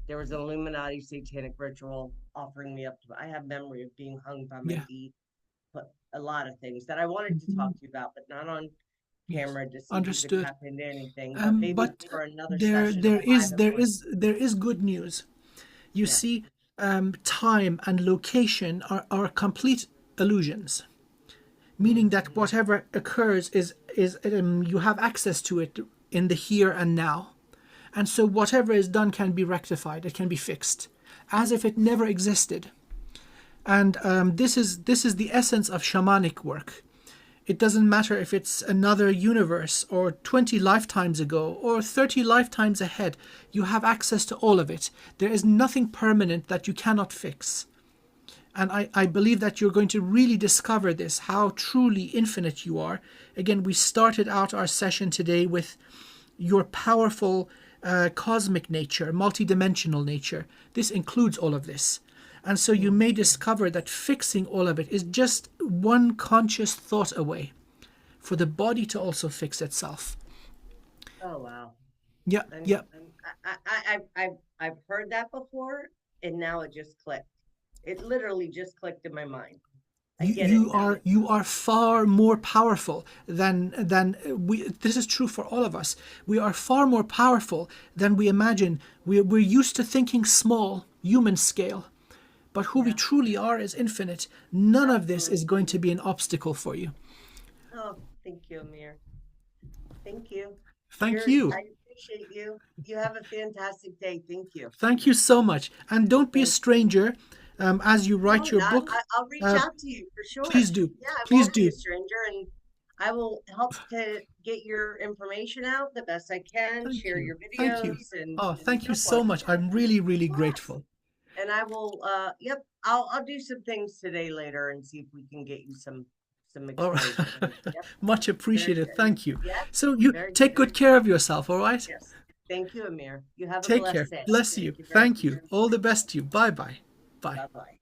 There was an Illuminati satanic ritual offering me up to. I have memory of being hung by my yeah. feet, but a lot of things that I wanted to talk Mhm. to you about, but not on Yes, camera to see if we could understood. tap into anything. But maybe But for another there session, a there is private there one. is there is good news. You Yeah. see, time and location are complete illusions, meaning Mm. that whatever occurs is you have access to it in the here and now, and so whatever is done can be rectified. It can be fixed, as if it never existed. And this is the essence of shamanic work. It doesn't matter if it's another universe or 20 lifetimes ago or 30 lifetimes ahead. You have access to all of it. There is nothing permanent that you cannot fix. And I believe that you're going to really discover this, how truly infinite you are. Again, we started out our session today with your powerful cosmic nature, multidimensional nature. This includes all of this. And so you Mm. may discover that fixing all of it is just one conscious thought away for the body to also fix itself. Oh wow. Yeah, I'm yeah. I've heard that before, and now it just clicked. It literally just clicked in my mind. I You, get it you now. are you are far more powerful than we. This is true for all of us. We are far more powerful than we imagine. We're used to thinking small, human scale, but who we Yeah, truly are is infinite. None of this is absolutely. going to be an obstacle for you. Oh, thank you, Amir. Thank you. Thank you. I appreciate you. You have a fantastic day. Thank you. Thank you so much. And don't be a Thank you. stranger as you No, write your not, book. I'll reach Uh, out to you for sure. please do. Yeah, I Please won't be a do. stranger, and I will help to get your information out the best I can, Thank share you. your Thank you. videos and Oh, thank you so so forth. much. I'm really, really Yes. grateful. And I will yep, I'll do some things today later and see if we can get you some All exposure. right. Yep, Much very appreciated. good. Thank you. Yep, So you very take good. good care of yourself, all right? Yes. Thank you, Amir. You have a Take blessed care. day. Bless Thank you. you very Thank much. you. All the best to you. Bye bye. Bye. Bye bye.